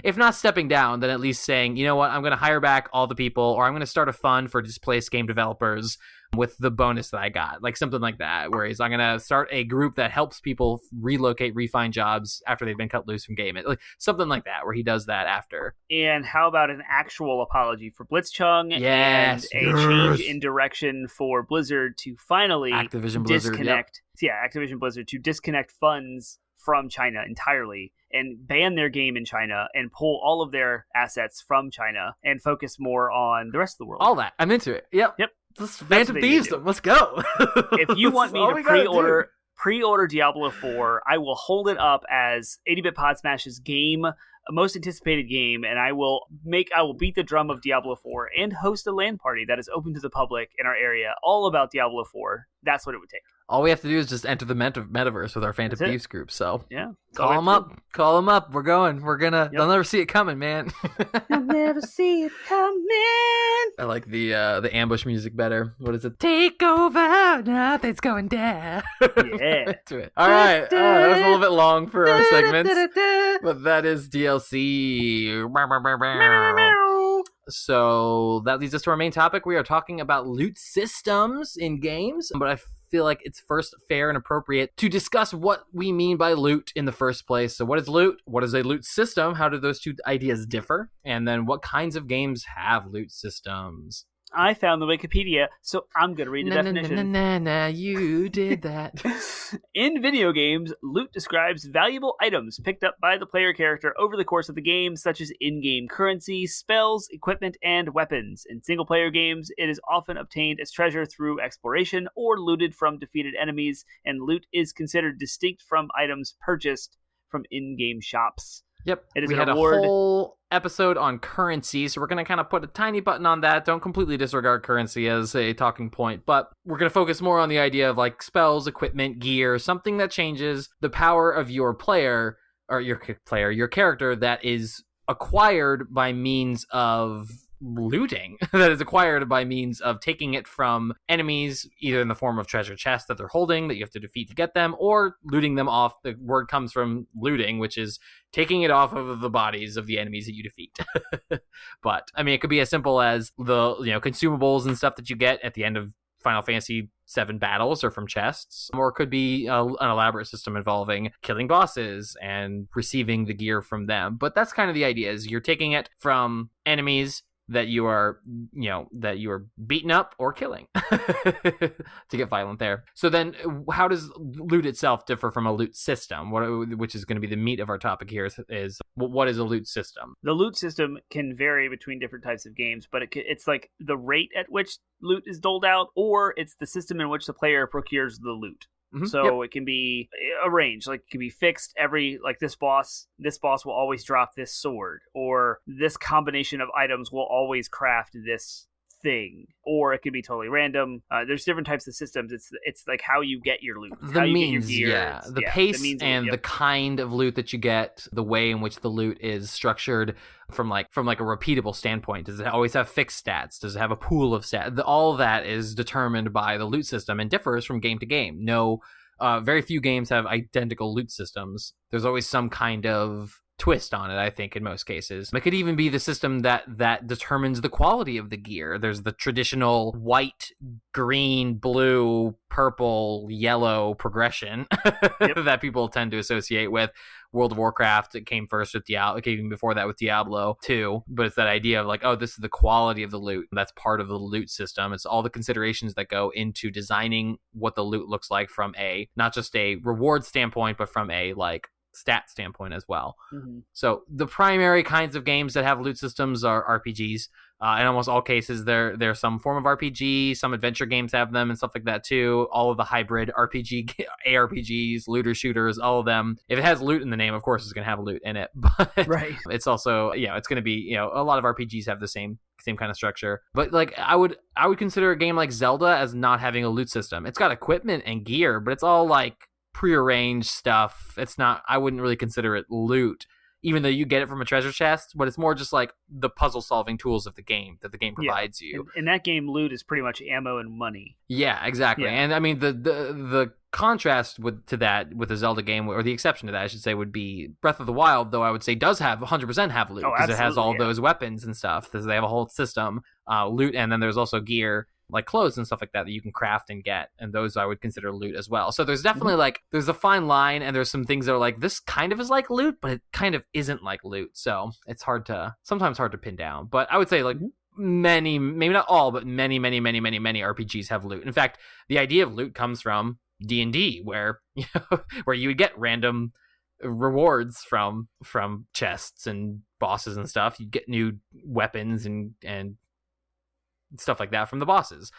Speaker 2: if not stepping down, then at least saying, you know what, I'm going to hire back all the people, or I'm going to start a fund for displaced game developers with the bonus that I got, like something like that, where I'm going to start a group that helps people refine jobs after they've been cut loose from game. Like something like that, where he does that after.
Speaker 1: And how about an actual apology for Blitzchung? And a change in direction for Blizzard to finally
Speaker 2: Activision
Speaker 1: disconnect. Activision Blizzard to disconnect funds from China entirely and ban their game in China and pull all of their assets from China and focus more on the rest of the world.
Speaker 2: All that. I'm into it. Yep. Phantom Thieves them. Let's go.
Speaker 1: If you want me to pre-order Diablo 4, I will hold it up as 80-Bit Pod Smash's most anticipated game, and I will beat the drum of Diablo 4 and host a LAN party that is open to the public in our area, all about Diablo 4. That's what it would take.
Speaker 2: All we have to do is just enter the metaverse with our Phantom Thieves group. So call them up. We're going. We're gonna. They'll never see it coming, man.
Speaker 1: They'll never see it coming.
Speaker 2: I like the ambush music better. What is it? Take over. Nothing's going down.
Speaker 1: Yeah.
Speaker 2: To it. All right. That was a little bit long for our segments, but that is DLC. So that leads us to our main topic. We are talking about loot systems in games, but I feel like it's first fair and appropriate to discuss what we mean by loot in the first place. So what is loot? What is a loot system? How do those two ideas differ? And then what kinds of games have loot systems?
Speaker 1: I found the Wikipedia, so I'm going to read the definition.
Speaker 2: You did that.
Speaker 1: In video games, loot describes valuable items picked up by the player character over the course of the game, such as in-game currency, spells, equipment, and weapons. In single-player games, it is often obtained as treasure through exploration or looted from defeated enemies, and loot is considered distinct from items purchased from in-game shops.
Speaker 2: Yep, we had a whole episode on currency, so we're going to kind of put a tiny button on that. Don't completely disregard currency as a talking point, but we're going to focus more on the idea of like spells, equipment, gear, something that changes the power of your player, or your character that is acquired by means of looting, that is acquired by means of taking it from enemies, either in the form of treasure chests that they're holding that you have to defeat to get them, or looting them off. The word comes from looting, which is taking it off of the bodies of the enemies that you defeat. But I mean, it could be as simple as the consumables and stuff that you get at the end of Final Fantasy VII battles or from chests, or it could be an elaborate system involving killing bosses and receiving the gear from them. But that's kind of the idea: is you're taking it from enemies that you are beating up or killing to get violent there. So then how does loot itself differ from a loot system? Which is going to be the meat of our topic here is what is a loot system?
Speaker 1: The loot system can vary between different types of games, but it's like the rate at which loot is doled out, or it's the system in which the player procures the loot. Mm-hmm. So It can be arranged, like it can be fixed this boss will always drop this sword, or this combination of items will always craft this thing, or it can be totally random. There's different types of systems. It's like how you get your loot,
Speaker 2: the means, the pace and the kind of loot that you get, the way in which the loot is structured from like a repeatable standpoint. Does it always have fixed stats? Does it have a pool of stats? All that is determined by the loot system and differs from game to game. No, very few games have identical loot systems. There's always some kind of twist on it, I think, in most cases. It could even be the system that determines the quality of the gear. There's the traditional white, green, blue, purple, yellow progression that people tend to associate with World of Warcraft. It came first with Diablo. It came even before that with Diablo 2. But it's that idea of like, oh, this is the quality of the loot. That's part of the loot system. It's all the considerations that go into designing what the loot looks like from not just a reward standpoint, but from a like stat standpoint as well. Mm-hmm. So the primary kinds of games that have loot systems are RPGs. In almost all cases, there's some form of RPG. Some adventure games have them and stuff like that too. All of the hybrid RPG, ARPGs, looter shooters, all of them. If it has loot in the name, of course, it's going to have loot in it. But
Speaker 1: right.
Speaker 2: It's also, it's going to be, a lot of RPGs have the same kind of structure. But like I would consider a game like Zelda as not having a loot system. It's got equipment and gear, but it's all like prearranged stuff. It's not, I wouldn't really consider it loot, even though you get it from a treasure chest, but it's more just like the puzzle solving tools of the game that the game provides you.
Speaker 1: In that game, loot is pretty much ammo and money.
Speaker 2: Yeah, exactly. Yeah. And I mean, the contrast with a Zelda game, or the exception to that, I should say, would be Breath of the Wild, though I would say does have 100% have loot, because it has all those weapons and stuff. They have a whole system, loot, and then there's also gear, like clothes and stuff like that you can craft and get, and those I would consider loot as well. So there's definitely like there's a fine line, and there's some things that are like this kind of is like loot, but it kind of isn't like loot. So it's sometimes hard to pin down. But I would say like many, maybe not all, but many RPGs have loot. In fact, the idea of loot comes from D&D, where where you would get random rewards from chests and bosses and stuff. You get new weapons and stuff like that from the bosses,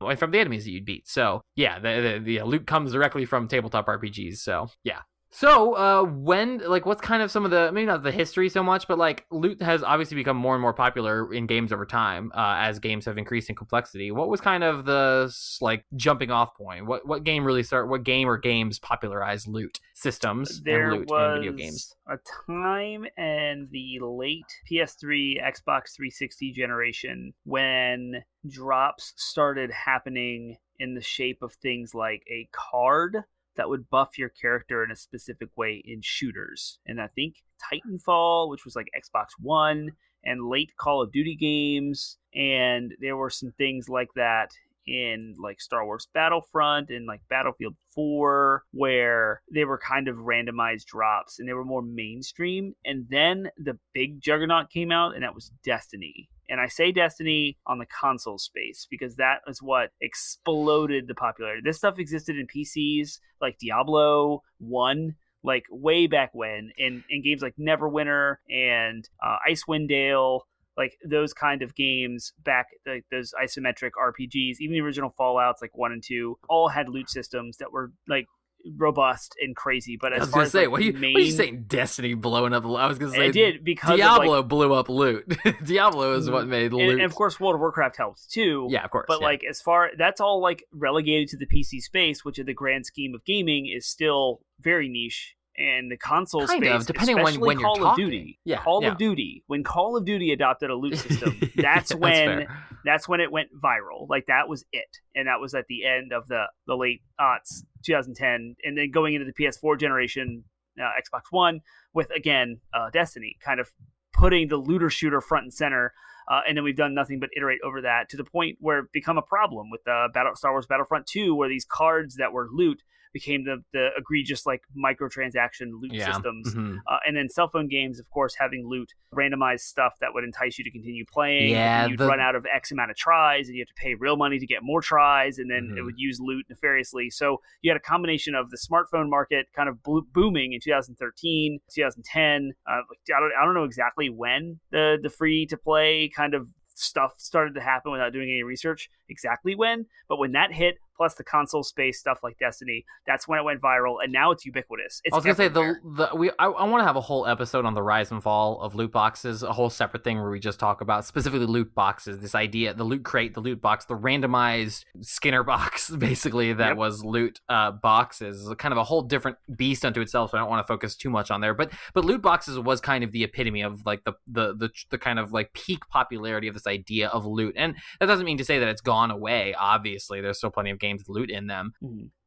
Speaker 2: and from the enemies that you'd beat. So yeah, the loot comes directly from tabletop RPGs. So yeah. So when, like, what's kind of some of the, maybe not the history so much, but like loot has obviously become more and more popular in games over time as games have increased in complexity. What was kind of the like jumping off point? What game or games popularized loot systems and loot in video games?
Speaker 1: A time in the late PS3, Xbox 360 generation when drops started happening in the shape of things like a card that would buff your character in a specific way in shooters. And I think Titanfall, which was like Xbox One, and late Call of Duty games, and there were some things like that in like Star Wars Battlefront and like Battlefield 4, where they were kind of randomized drops and they were more mainstream. And then the big juggernaut came out, and that was Destiny. And I say Destiny on the console space because that is what exploded the popularity. This stuff existed in PCs like Diablo 1, like way back when, in games like Neverwinter and Icewind Dale, like those kind of games back, like those isometric RPGs, even the original Fallouts like 1 and 2, all had loot systems that were like robust and crazy. But as far as
Speaker 2: what are you saying? Destiny blowing up? I was gonna say
Speaker 1: it did, because
Speaker 2: Diablo blew up loot. Diablo is what made loot,
Speaker 1: and of course World of Warcraft helped too.
Speaker 2: Yeah, of course.
Speaker 1: But like as far that's all like relegated to the PC space, which in the grand scheme of gaming is still very niche. And the console space,
Speaker 2: depending
Speaker 1: especially
Speaker 2: when
Speaker 1: Call
Speaker 2: you're
Speaker 1: of
Speaker 2: talking.
Speaker 1: Duty,
Speaker 2: Call
Speaker 1: of Duty. When Call of Duty adopted a loot system, that's when it went viral. Like that was it, and that was at the end of the late aughts, 2010, and then going into the PS4 generation, Xbox One, with again Destiny, kind of putting the looter shooter front and center. And then we've done nothing but iterate over that to the point where it become a problem with Star Wars Battlefront 2, where these cards that were loot became the egregious like microtransaction loot systems. And then cell phone games, of course, having loot, randomized stuff that would entice you to continue playing.
Speaker 2: Yeah,
Speaker 1: you'd run out of X amount of tries and you have to pay real money to get more tries, and then it would use loot nefariously. So you had a combination of the smartphone market kind of booming in 2013, 2010. I don't know exactly when the free to play kind of stuff started to happen without doing any research exactly when, but when that hit, plus the console space stuff like Destiny, that's when it went viral, and now it's ubiquitous. I was gonna say
Speaker 2: I want to have a whole episode on the rise and fall of loot boxes, a whole separate thing where we just talk about specifically loot boxes, this idea, the loot crate, the loot box, the randomized Skinner box, basically that was loot boxes, kind of a whole different beast unto itself. So I don't want to focus too much on there, but loot boxes was kind of the epitome of like the kind of like peak popularity of this idea of loot, and that doesn't mean to say that it's gone away. Obviously, there's still plenty of games with loot in them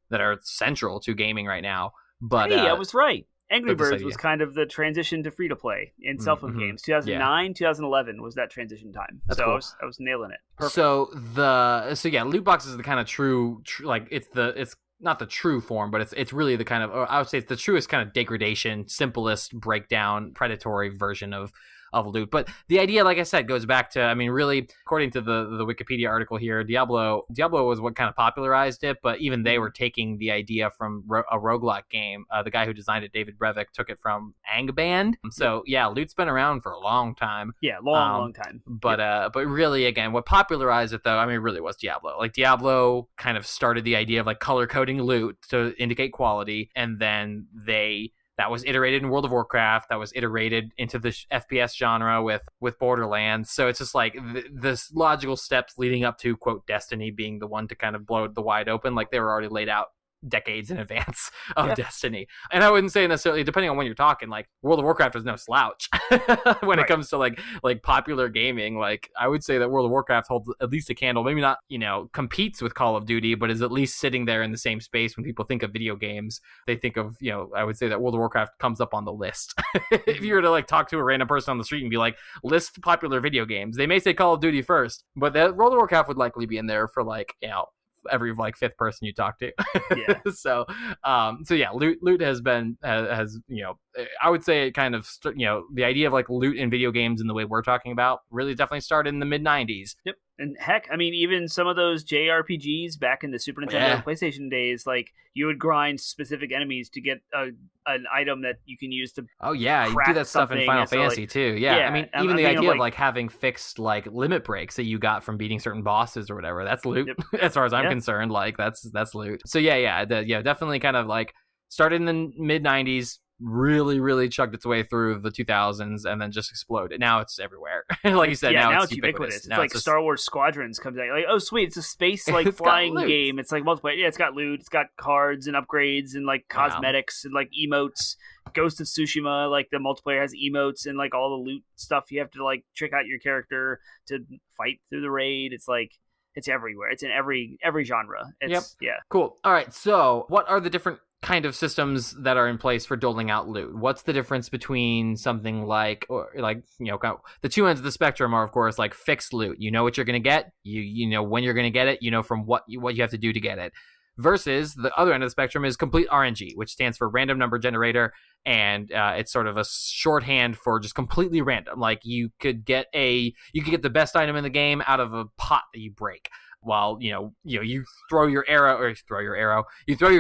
Speaker 2: that are central to gaming right now. But
Speaker 1: hey, I was right. Angry Birds was kind of the transition to free to play in cell phone games. 2009, 2011 was that transition time.
Speaker 2: That's cool.
Speaker 1: I was nailing it. Perfect.
Speaker 2: So loot boxes is the kind of true like it's not the true form, but it's really the kind of, or I would say it's the truest kind of degradation, simplest breakdown, predatory version of loot. But the idea, like I said, goes back to, I mean, really, according to the Wikipedia article here, Diablo was what kind of popularized it, but even they were taking the idea from a roguelike game. The guy who designed it, David Brevik, took it from Angband. So yeah, loot's been around for a long time.
Speaker 1: Yeah, long time.
Speaker 2: But really, again, what popularized it, though, I mean, really was Diablo. Like, Diablo kind of started the idea of like color coding loot to indicate quality, and then that was iterated in World of Warcraft. That was iterated into the FPS genre with Borderlands. So it's just like this logical steps leading up to, quote, Destiny being the one to kind of blow the wide open. Like they were already laid out decades in advance of Destiny. And I wouldn't say necessarily, depending on when you're talking, like World of Warcraft was no slouch when it comes to like popular gaming. Like I would say that World of Warcraft holds at least a candle, maybe not, competes with Call of Duty, but is at least sitting there in the same space. When people think of video games, they think of, I would say that World of Warcraft comes up on the list. If you were to like talk to a random person on the street and be like, list popular video games, they may say Call of Duty first, but that World of Warcraft would likely be in there for like, every like fifth person you talk to. So yeah, loot has been I would say it kind of the idea of like loot in video games in the way we're talking about really definitely started in the mid 90s.
Speaker 1: Yep. And heck, I mean, even some of those JRPGs back in the Super Nintendo and PlayStation days, like you would grind specific enemies to get an item that you can use to.
Speaker 2: Oh yeah, you do that stuff in Final Fantasy too. Yeah, I mean, even the idea of like having fixed like limit breaks that you got from beating certain bosses or whatever, that's loot. Yep. As far as I'm concerned, like that's loot. So yeah, definitely kind of like started in the mid 90s. Really chugged its way through the 2000s and then just exploded. Now it's everywhere. Like you said, now it's ubiquitous.
Speaker 1: It's like Star Wars Squadrons comes out. Like, oh sweet, it's a space like flying game. It's like multiplayer. Yeah, it's got loot. It's got cards and upgrades and like cosmetics and like emotes. Ghost of Tsushima, like the multiplayer has emotes and like all the loot stuff. You have to like trick out your character to fight through the raid. It's like it's everywhere. It's in every genre.
Speaker 2: Cool. All right. So what are the different kind of systems that are in place for doling out loot? What's the difference between something like, or like, the two ends of the spectrum are, of course, like fixed loot. You know what you're going to get. You know when you're going to get it. You know from what you have to do to get it. versus the other end of the spectrum is complete RNG, which stands for random number generator, and it's sort of a shorthand for just completely random. Like you could get the best item in the game out of a pot that you break. While you throw your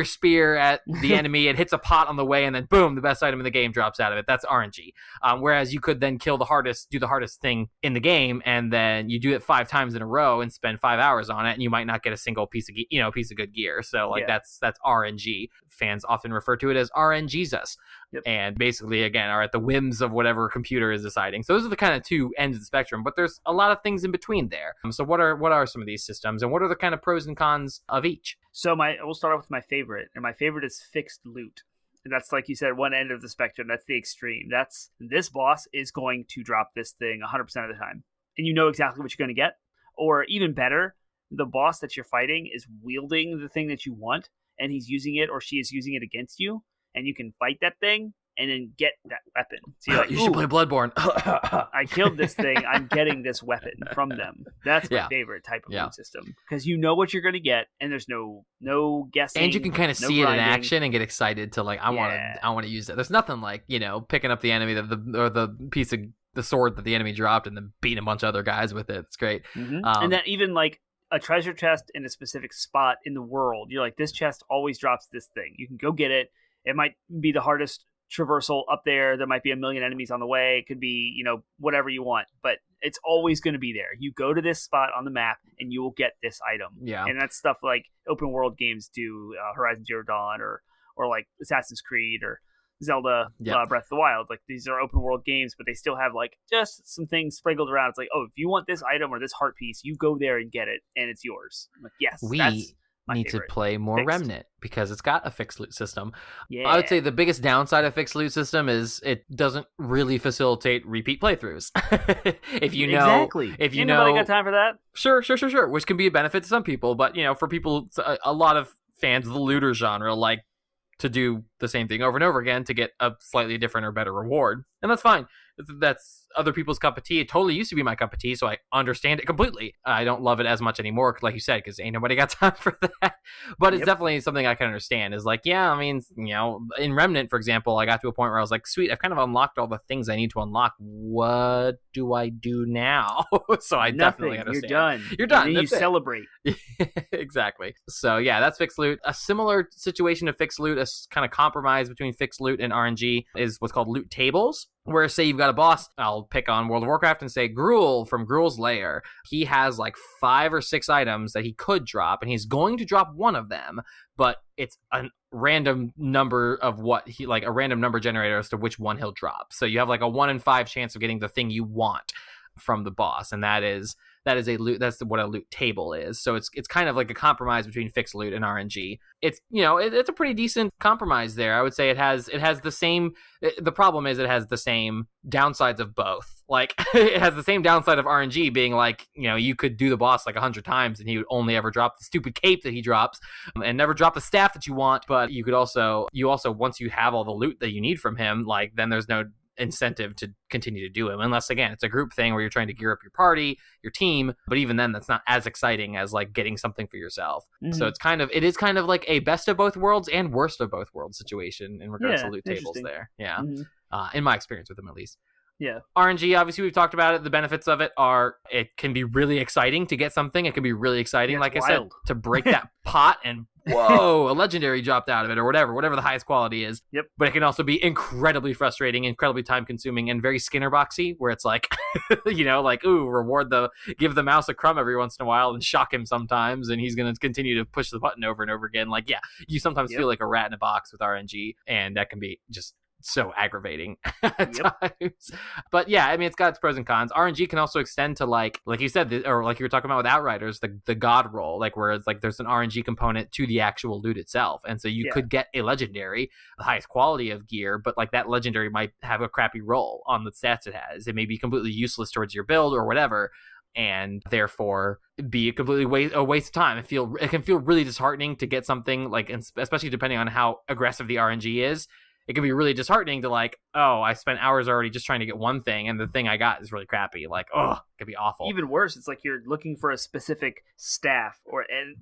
Speaker 2: spear at the enemy, it hits a pot on the way, and then boom, the best item in the game drops out of it. That's RNG. Whereas you could then do the hardest thing in the game, and then you do it 5 times in a row and spend 5 hours on it, and you might not get a single piece of good gear. So that's RNG. Fans often refer to it as RNGesus. Yep. And basically, again, are at the whims of whatever computer is deciding. So those are the kind of two ends of the spectrum, but there's a lot of things in between there. So what are some of these systems, and what are the kind of pros and cons of each?
Speaker 1: So we'll start off with my favorite, and my favorite is fixed loot. And that's, like you said, one end of the spectrum. That's the extreme. That's this boss is going to drop this thing 100% of the time, and you know exactly what you're going to get. Or even better, the boss that you're fighting is wielding the thing that you want, and he's using it or she is using it against you. And you can fight that thing and then get that weapon. So you're like,
Speaker 2: you should play Bloodborne.
Speaker 1: I killed this thing. I'm getting this weapon from them. That's my favorite type of loot system, because you know what you're going to get, and there's no guessing.
Speaker 2: And you can kind of see it in action and get excited to I want to use it. There's nothing like picking up the enemy or the piece of the sword that the enemy dropped and then beating a bunch of other guys with it. It's great.
Speaker 1: Mm-hmm. And then even a treasure chest in a specific spot in the world, you're like, this chest always drops this thing. You can go get it. It might be the hardest traversal up there. There might be a million enemies on the way. It could be, whatever you want, but it's always going to be there. You go to this spot on the map and you will get this item.
Speaker 2: Yeah.
Speaker 1: And that's stuff like open world games do, Horizon Zero Dawn or like Assassin's Creed or Zelda Breath of the Wild. Like, these are open world games, but they still have just some things sprinkled around. It's like, oh, if you want this item or this heart piece, you go there and get it, and it's yours. I'm like, yes, that's need to play more fixed. Remnant, because it's got a fixed loot system. Yeah. I would say the biggest downside of fixed loot system is it doesn't really facilitate repeat playthroughs. If you know, nobody got time for that.
Speaker 2: Sure. Which can be a benefit to some people, but for people, a lot of fans of the looter genre like to do the same thing over and over again to get a slightly different or better reward, and that's fine. That's other people's cup of tea. It totally used to be my cup of tea, so I understand it completely. I don't love it as much anymore, like you said, because ain't nobody got time for that. But it's definitely something I can understand. Is in Remnant, for example, I got to a point where I was like, sweet, I've kind of unlocked all the things I need to unlock. What do I do now? So I definitely understand.
Speaker 1: You're done. And you celebrate.
Speaker 2: Exactly. So yeah, that's fixed loot. A similar situation to fixed loot, a kind of compromise between fixed loot and RNG, is what's called loot tables. Where, say, you've got a boss, I'll pick on World of Warcraft and say Gruul from Gruul's Lair. He has 5 or 6 items that he could drop, and he's going to drop one of them, but it's a random number of a random number generator as to which one he'll drop. So you have a 1 in 5 chance of getting the thing you want from the boss, and that is a loot. That's what a loot table is. So it's kind of like a compromise between fixed loot and RNG. It's it's a pretty decent compromise there. I would say it has the same. The problem is it has the same downsides of both. It has the same downside of RNG being you could do the boss 100 times and he would only ever drop the stupid cape that he drops and never drop the staff that you want. But you also once you have all the loot that you need from him, then there's no incentive to continue to do it, unless again it's a group thing where you're trying to gear up your party, your team, but even then that's not as exciting as getting something for yourself. Mm-hmm. So it is kind of like a best of both worlds and worst of both worlds situation in regards to loot tables there. In my experience with them, at least.
Speaker 1: Yeah.
Speaker 2: RNG, obviously we've talked about it. The benefits of it are it can be really exciting to get something. It can be really exciting, I said, to break that pot and whoa, a legendary dropped out of it or whatever the highest quality is.
Speaker 1: Yep.
Speaker 2: But it can also be incredibly frustrating, incredibly time consuming, and very Skinner boxy, where it's give the mouse a crumb every once in a while and shock him sometimes, and he's going to continue to push the button over and over again. You sometimes feel like a rat in a box with RNG, and that can be just so aggravating at times. But yeah, it's got its pros and cons. RNG can also extend to like you said, or like you were talking about with Outriders, the god roll, where it's there's an RNG component to the actual loot itself, and so you could get a legendary, the highest quality of gear, but that legendary might have a crappy roll on the stats it has. It may be completely useless towards your build or whatever, and therefore be a waste of time. It can feel really disheartening to get something especially depending on how aggressive the RNG is. it can be really disheartening to like, oh, I spent hours already just trying to get one thing, and the thing I got is really crappy. Like, oh, it could be awful.
Speaker 1: Even worse, it's like you're looking for a specific staff,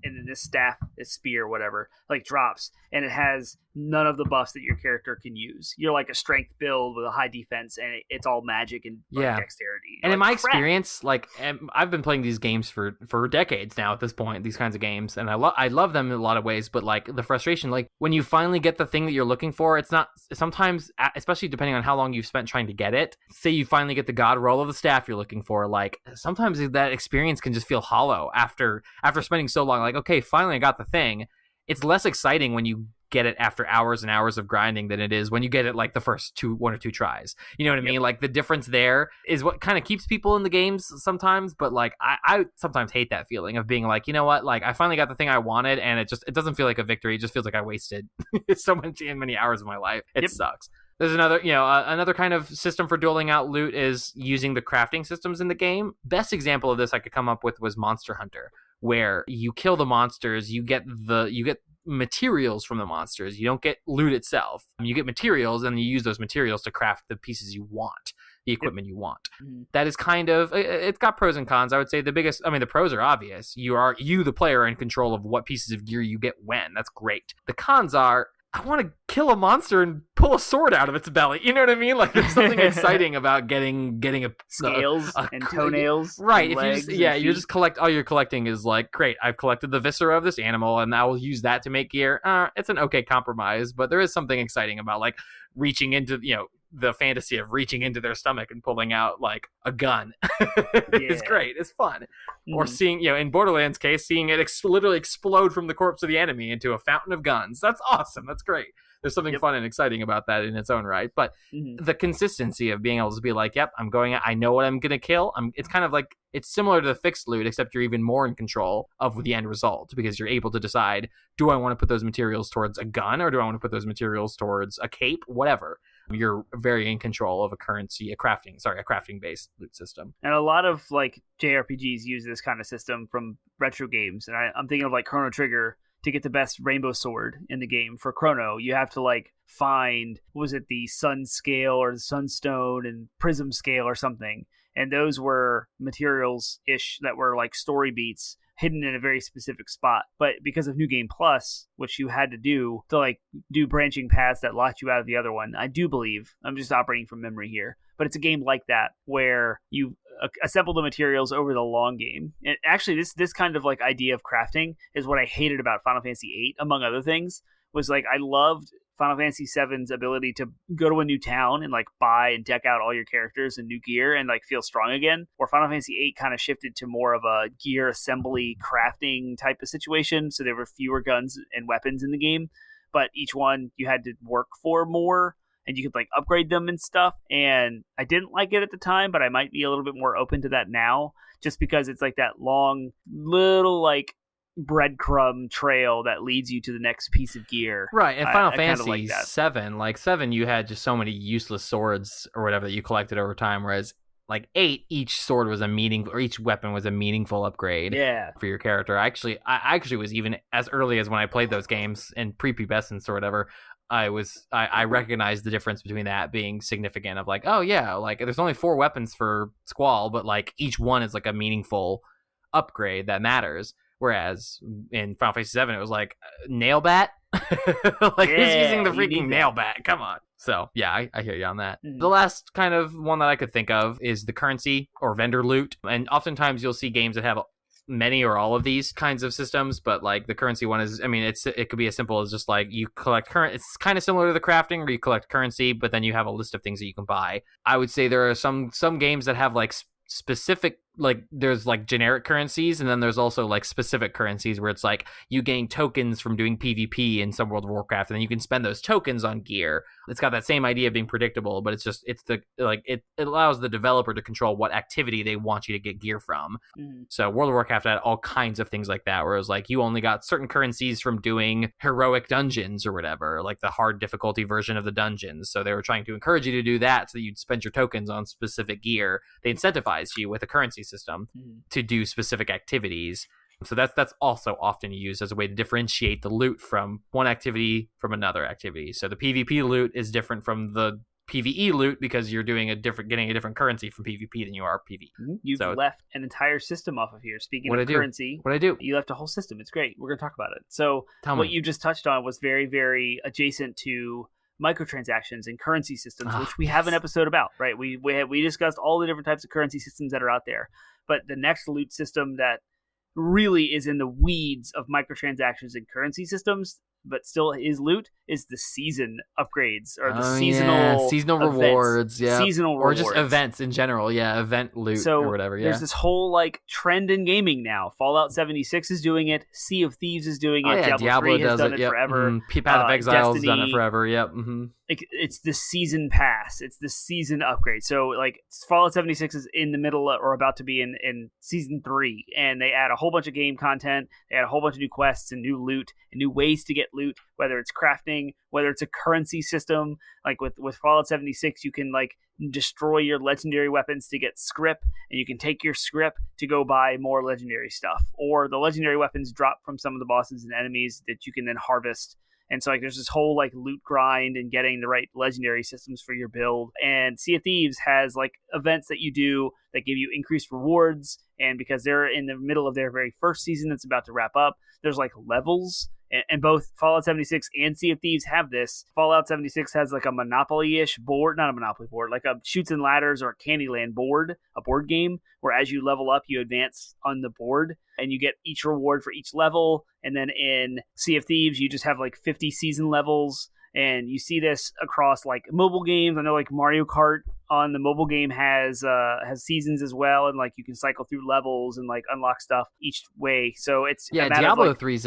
Speaker 1: and this staff, this spear, whatever, like drops, and it has none of the buffs that your character can use. You're like a strength build with a high defense, and it's all magic and dexterity.
Speaker 2: And
Speaker 1: like,
Speaker 2: in my experience, like I've been playing these games for decades now at this point, these kinds of games, and I love them in a lot of ways, but like the frustration, like when you finally get the thing that you're looking for, it's not, sometimes, especially depending on how long you've spent trying to get it, say you finally get the god roll of the staff you're looking for, like sometimes that experience can just feel hollow after spending so long. Like, okay, finally I got the thing. It's less exciting when you get it after hours and hours of grinding than it is when you get it like the first one or two tries. You know what I mean? Like the difference there is what kind of keeps people in the games sometimes, but like I sometimes hate that feeling of being like, you know what, like I finally got the thing I wanted, and it doesn't feel like a victory. It just feels like I wasted so many hours of my life. It sucks. There's another kind of system for doling out loot is using the crafting systems in the game. Best example of this I could come up with was Monster Hunter, where you kill the monsters, you get materials from the monsters. You don't get loot itself. You get materials, and you use those materials to craft the pieces you want, the equipment you want. That is kind of, it's got pros and cons. I would say the pros are obvious. You the player are in control of what pieces of gear you get when. That's great. The cons are, I want to kill a monster and pull a sword out of its belly. You know what I mean? Like there's something exciting about getting a
Speaker 1: scales and toenails,
Speaker 2: right? If you just collect, all you're collecting is like, great, I've collected the viscera of this animal, and I will use that to make gear. It's an okay compromise, but there is something exciting about like reaching into the fantasy of reaching into their stomach and pulling out like a gun. It's great. It's fun. Or seeing, in Borderlands case, seeing it literally explode from the corpse of the enemy into a fountain of guns. That's awesome. That's great. There's something fun and exciting about that in its own right. But the consistency of being able to be like, yep, I know what I'm going to kill. It's kind of like, it's similar to the fixed loot, except you're even more in control of the end result, because you're able to decide, do I want to put those materials towards a gun, or do I want to put those materials towards a cape? Whatever. You're very in control of a crafting-based loot system.
Speaker 1: And a lot of like JRPGs use this kind of system from retro games. And I'm thinking of like Chrono Trigger. To get the best rainbow sword in the game for Chrono, you have to like find, the sun scale or the sunstone and prism scale or something. And those were materials-ish that were like story beats hidden in a very specific spot. But because of New Game Plus, which you had to do branching paths that locked you out of the other one, I do believe, I'm just operating from memory here, but it's a game like that where you assemble the materials over the long game. And actually, this kind of like idea of crafting is what I hated about Final Fantasy VIII, among other things, was like I loved Final Fantasy VII's ability to go to a new town and like buy and deck out all your characters and new gear and like feel strong again. Or Final Fantasy VIII kind of shifted to more of a gear assembly crafting type of situation. So there were fewer guns and weapons in the game, but each one you had to work for more, and you could like upgrade them and stuff. And I didn't like it at the time, but I might be a little bit more open to that now, just because it's like that long little like breadcrumb trail that leads you to the next piece of gear.
Speaker 2: Right. In Final Fantasy VII, you had just so many useless swords or whatever that you collected over time, whereas like 8, each sword was each weapon was a meaningful upgrade for your character. I actually was, even as early as when I played those games in prepubescence or whatever, I recognized the difference between that being significant of like, oh yeah, like there's only 4 weapons for Squall, but like each one is like a meaningful upgrade that matters. Whereas in Final Fantasy VII, it was like nail bat, like who's using the freaking nail bat? Come on. So yeah, I hear you on that. The last kind of one that I could think of is the currency or vendor loot, and oftentimes you'll see games that have many or all of these kinds of systems, but like the currency one is, it could be as simple as just like you collect it's kind of similar to the crafting where you collect currency, but then you have a list of things that you can buy. I would say there are some games that have like specific, like there's like generic currencies, and then there's also like specific currencies where it's like you gain tokens from doing PvP in some World of Warcraft, and then you can spend those tokens on gear. It's got that same idea of being predictable, but it allows the developer to control what activity they want you to get gear from. So World of Warcraft had all kinds of things like that, where it was like you only got certain currencies from doing heroic dungeons or whatever, like the hard difficulty version of the dungeons. So they were trying to encourage you to do that so that you'd spend your tokens on specific gear. They incentivized you with a currency system to do specific activities. So that's also often used as a way to differentiate the loot from one activity from another activity. So the PvP loot is different from the PvE loot because you're getting a different currency from PvP than you are PvE.
Speaker 1: You've left an entire system off of here. Speaking of currency,
Speaker 2: what I do?
Speaker 1: You left a whole system. It's great. We're going to talk about it. So what you just touched on was very, very adjacent to microtransactions and currency systems, which we have an episode about, right? We discussed all the different types of currency systems that are out there. But the next loot system that really is in the weeds of microtransactions and currency systems, but still is loot, is the season upgrades or the seasonal
Speaker 2: rewards,
Speaker 1: seasonal rewards,
Speaker 2: or just events in general, event loot or whatever.
Speaker 1: There's this whole like trend in gaming now. Fallout 76 is doing it. Sea of Thieves is doing it. Diablo 3 has done it forever.
Speaker 2: Path of Exile has done it forever. Yep.
Speaker 1: It's the season pass. It's the season upgrade. So like Fallout 76 is in the middle or about to be in season 3, and they add a whole bunch of game content. They add a whole bunch of new quests and new loot and new ways to get loot, whether it's crafting, whether it's a currency system. Like with Fallout 76, you can like destroy your legendary weapons to get scrip, and you can take your scrip to go buy more legendary stuff, or the legendary weapons drop from some of the bosses and enemies that you can then harvest. And so like there's this whole like loot grind and getting the right legendary systems for your build. And Sea of Thieves has like events that you do that give you increased rewards, and because they're in the middle of their very first season that's about to wrap up, there's like levels. And both Fallout 76 and Sea of Thieves have this. Fallout 76 has like a Monopoly-ish board, not a Monopoly board, like a Chutes and Ladders or a Candyland board, a board game, where as you level up, you advance on the board, and you get each reward for each level. And then in Sea of Thieves, you just have like 50 season levels, and you see this across like mobile games. I know like Mario Kart on the mobile game has seasons as well, and like you can cycle through levels and like unlock stuff each way. So it's
Speaker 2: Diablo 3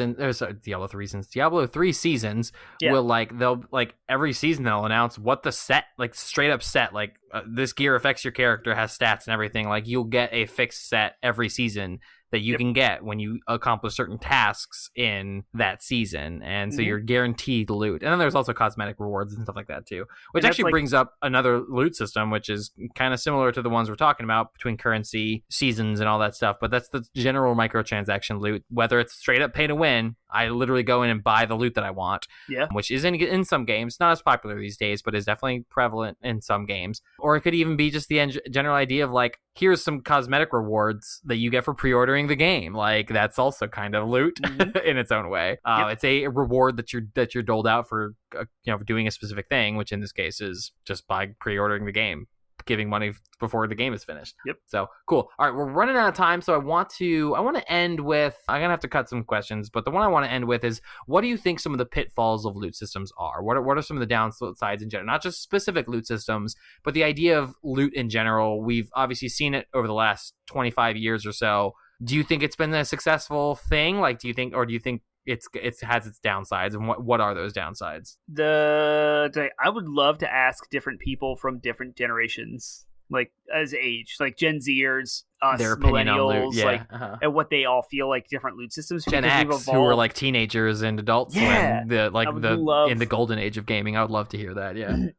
Speaker 2: seasons will like they'll like every season they'll announce what the set, like straight up set, like this gear affects your character, has stats and everything. Like you'll get a fixed set every season that you can get when you accomplish certain tasks in that season, and so you're guaranteed loot. And then there's also cosmetic rewards and stuff like that too, which actually brings up another loot system, which is kind of similar to the ones we're talking about between currency, seasons, and all that stuff. But that's the general microtransaction loot, whether it's straight up pay to win. I literally go in and buy the loot that I want, which is in some games, not as popular these days, but is definitely prevalent in some games. Or it could even be just the general idea of like, here's some cosmetic rewards that you get for pre-ordering the game. Like that's also kind of loot in its own way. It's a reward that you're doled out for for doing a specific thing, which in this case is just by pre-ordering the game, giving money before the game is finished. So cool. All right, we're running out of time, so I want to end with, I'm gonna have to cut some questions, but the one I want to end with is, what do you think some of the pitfalls of loot systems are? What are some of the downsides in general? Not just specific loot systems, but the idea of loot in general. We've obviously seen it over the last 25 years or so. Do you think it's been a successful thing? Like, do you think it has its downsides, and what are those downsides?
Speaker 1: I would love to ask different people from different generations, like as age, like Gen Zers, us, their millennials, and what they all feel like different loot systems.
Speaker 2: Gen X, who were like teenagers and adults when in the golden age of gaming. I would love to hear that.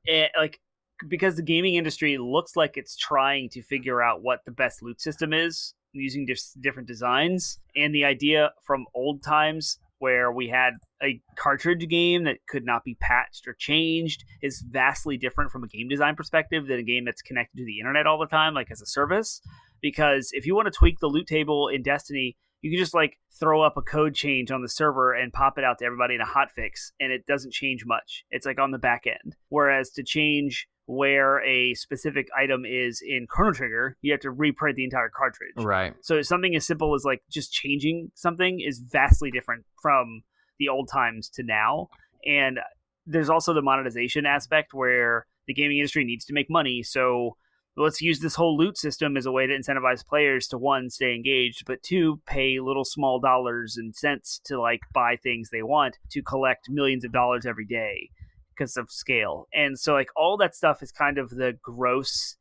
Speaker 1: Because the gaming industry looks like it's trying to figure out what the best loot system is using different designs, and the idea from old times where we had a cartridge game that could not be patched or changed is vastly different from a game design perspective than a game that's connected to the internet all the time, like as a service. Because if you want to tweak the loot table in Destiny, you can just like throw up a code change on the server and pop it out to everybody in a hotfix, and it doesn't change much. It's like on the back end. Whereas to change where a specific item is in Chrono Trigger, you have to reprint the entire cartridge.
Speaker 2: Right.
Speaker 1: So something as simple as like just changing something is vastly different from the old times to now. And there's also the monetization aspect where the gaming industry needs to make money. So let's use this whole loot system as a way to incentivize players to, one, stay engaged, but two, pay little small dollars and cents to like buy things they want, to collect millions of dollars every day because of scale. And so like all that stuff is kind of the gross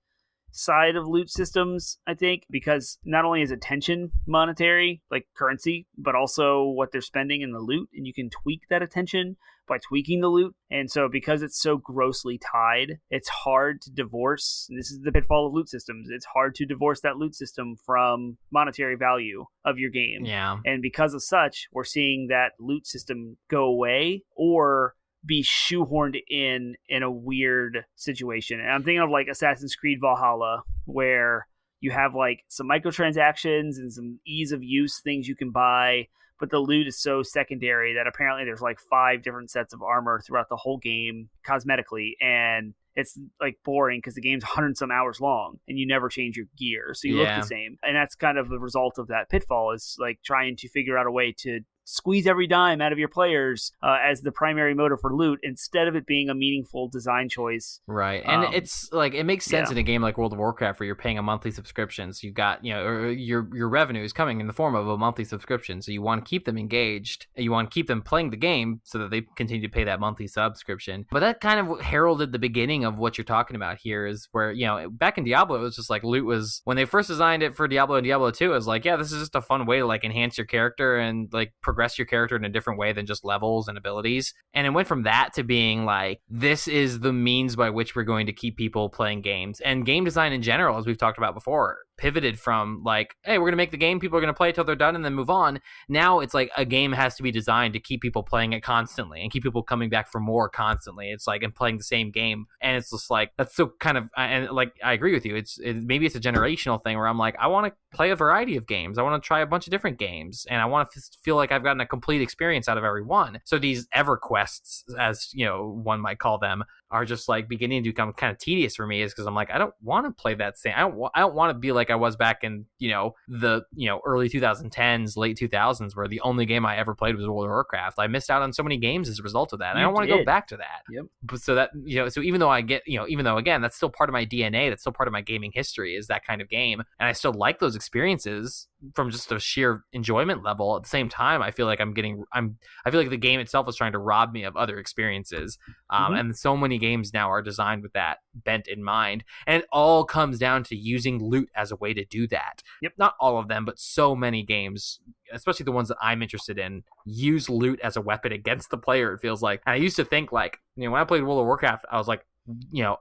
Speaker 1: side of loot systems, I think, because not only is attention monetary, like currency, but also what they're spending in the loot, and you can tweak that attention by tweaking the loot. And so because it's so grossly tied, it's hard to divorce. This is the pitfall of loot systems. It's hard to divorce that loot system from monetary value of your game.
Speaker 2: Yeah.
Speaker 1: And because of such, we're seeing that loot system go away or be shoehorned in a weird situation. And I'm thinking of like Assassin's Creed Valhalla, where you have like some microtransactions and some ease of use things you can buy, but the loot is so secondary that apparently there's like 5 different sets of armor throughout the whole game cosmetically, and it's like boring because the game's 100 some hours long and you never change your gear, so you look the same. And that's kind of the result of that pitfall, is like trying to figure out a way to squeeze every dime out of your players as the primary motive for loot, instead of it being a meaningful design choice.
Speaker 2: Right. And it's like, it makes sense in a game like World of Warcraft where you're paying a monthly subscription. So you've got, or your revenue is coming in the form of a monthly subscription. So you want to keep them engaged, and you want to keep them playing the game so that they continue to pay that monthly subscription. But that kind of heralded the beginning of what you're talking about here, is where, back in Diablo, it was just like loot was, when they first designed it for Diablo and Diablo 2, it was like, this is just a fun way to like enhance your character and like progress your character in a different way than just levels and abilities. And it went from that to being like, this is the means by which we're going to keep people playing games. And game design in general, as we've talked about before, pivoted from like, hey, we're going to make the game, people are going to play it till they're done and then move on. Now it's like a game has to be designed to keep people playing it constantly and keep people coming back for more constantly. It's like, and playing the same game. And it's just like, that's so kind of, and like, I agree with you. Maybe it's a generational thing where I'm like, I want to play a variety of games. I want to try a bunch of different games, and I want to feel like I've gotten a complete experience out of every one. So these EverQuests, as one might call them, are just like beginning to become kind of tedious for me, is because I'm like, I don't want to play that same. I don't want to be like I was back in the early 2010s, late 2000s, where the only game I ever played was World of Warcraft. I missed out on so many games as a result of that. And I don't want to go back to that.
Speaker 1: Yep.
Speaker 2: But so that so even though I get even though again that's still part of my DNA, that's still part of my gaming history, is that kind of game, and I still like those experiences from just a sheer enjoyment level. At the same time, I feel like I feel like the game itself is trying to rob me of other experiences. And so many games now are designed with that bent in mind, and it all comes down to using loot as a way to do that.
Speaker 1: Yep.
Speaker 2: Not all of them, but so many games, especially the ones that I'm interested in, use loot as a weapon against the player, it feels like. And I used to think like, when I played World of Warcraft, I was like,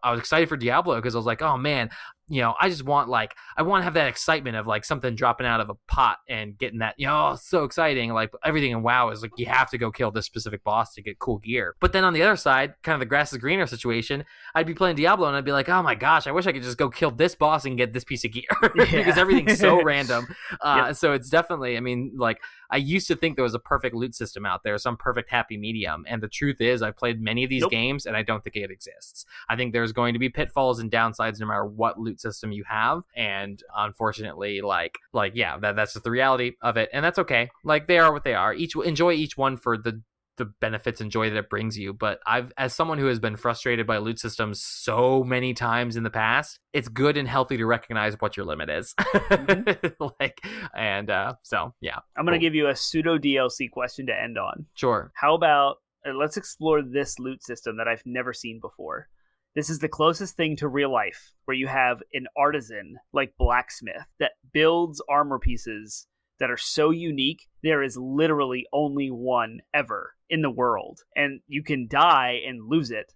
Speaker 2: I was excited for Diablo because I was like, oh man, I just want I want to have that excitement of like something dropping out of a pot and getting that, so exciting. Like everything in WoW is like, you have to go kill this specific boss to get cool gear. But then on the other side, kind of the grass is greener situation, I'd be playing Diablo and I'd be like, oh my gosh, I wish I could just go kill this boss and get this piece of gear because everything's so random. So it's definitely, I used to think there was a perfect loot system out there, some perfect happy medium. And the truth is, I've played many of these games and I don't think it exists. I think there's going to be pitfalls and downsides no matter what loot system you have. And unfortunately, that's just the reality of it. And that's okay. Like, they are what they are. Enjoy each one for the benefits and joy that it brings you. But as someone who has been frustrated by loot systems so many times in the past, it's good and healthy to recognize what your limit is. So yeah. I'm
Speaker 1: going to give you a pseudo DLC question to end on.
Speaker 2: Sure.
Speaker 1: How about let's explore this loot system that I've never seen before. This is the closest thing to real life, where you have an artisan like blacksmith that builds armor pieces that are so unique. There is literally only one ever in the world, and you can die and lose it.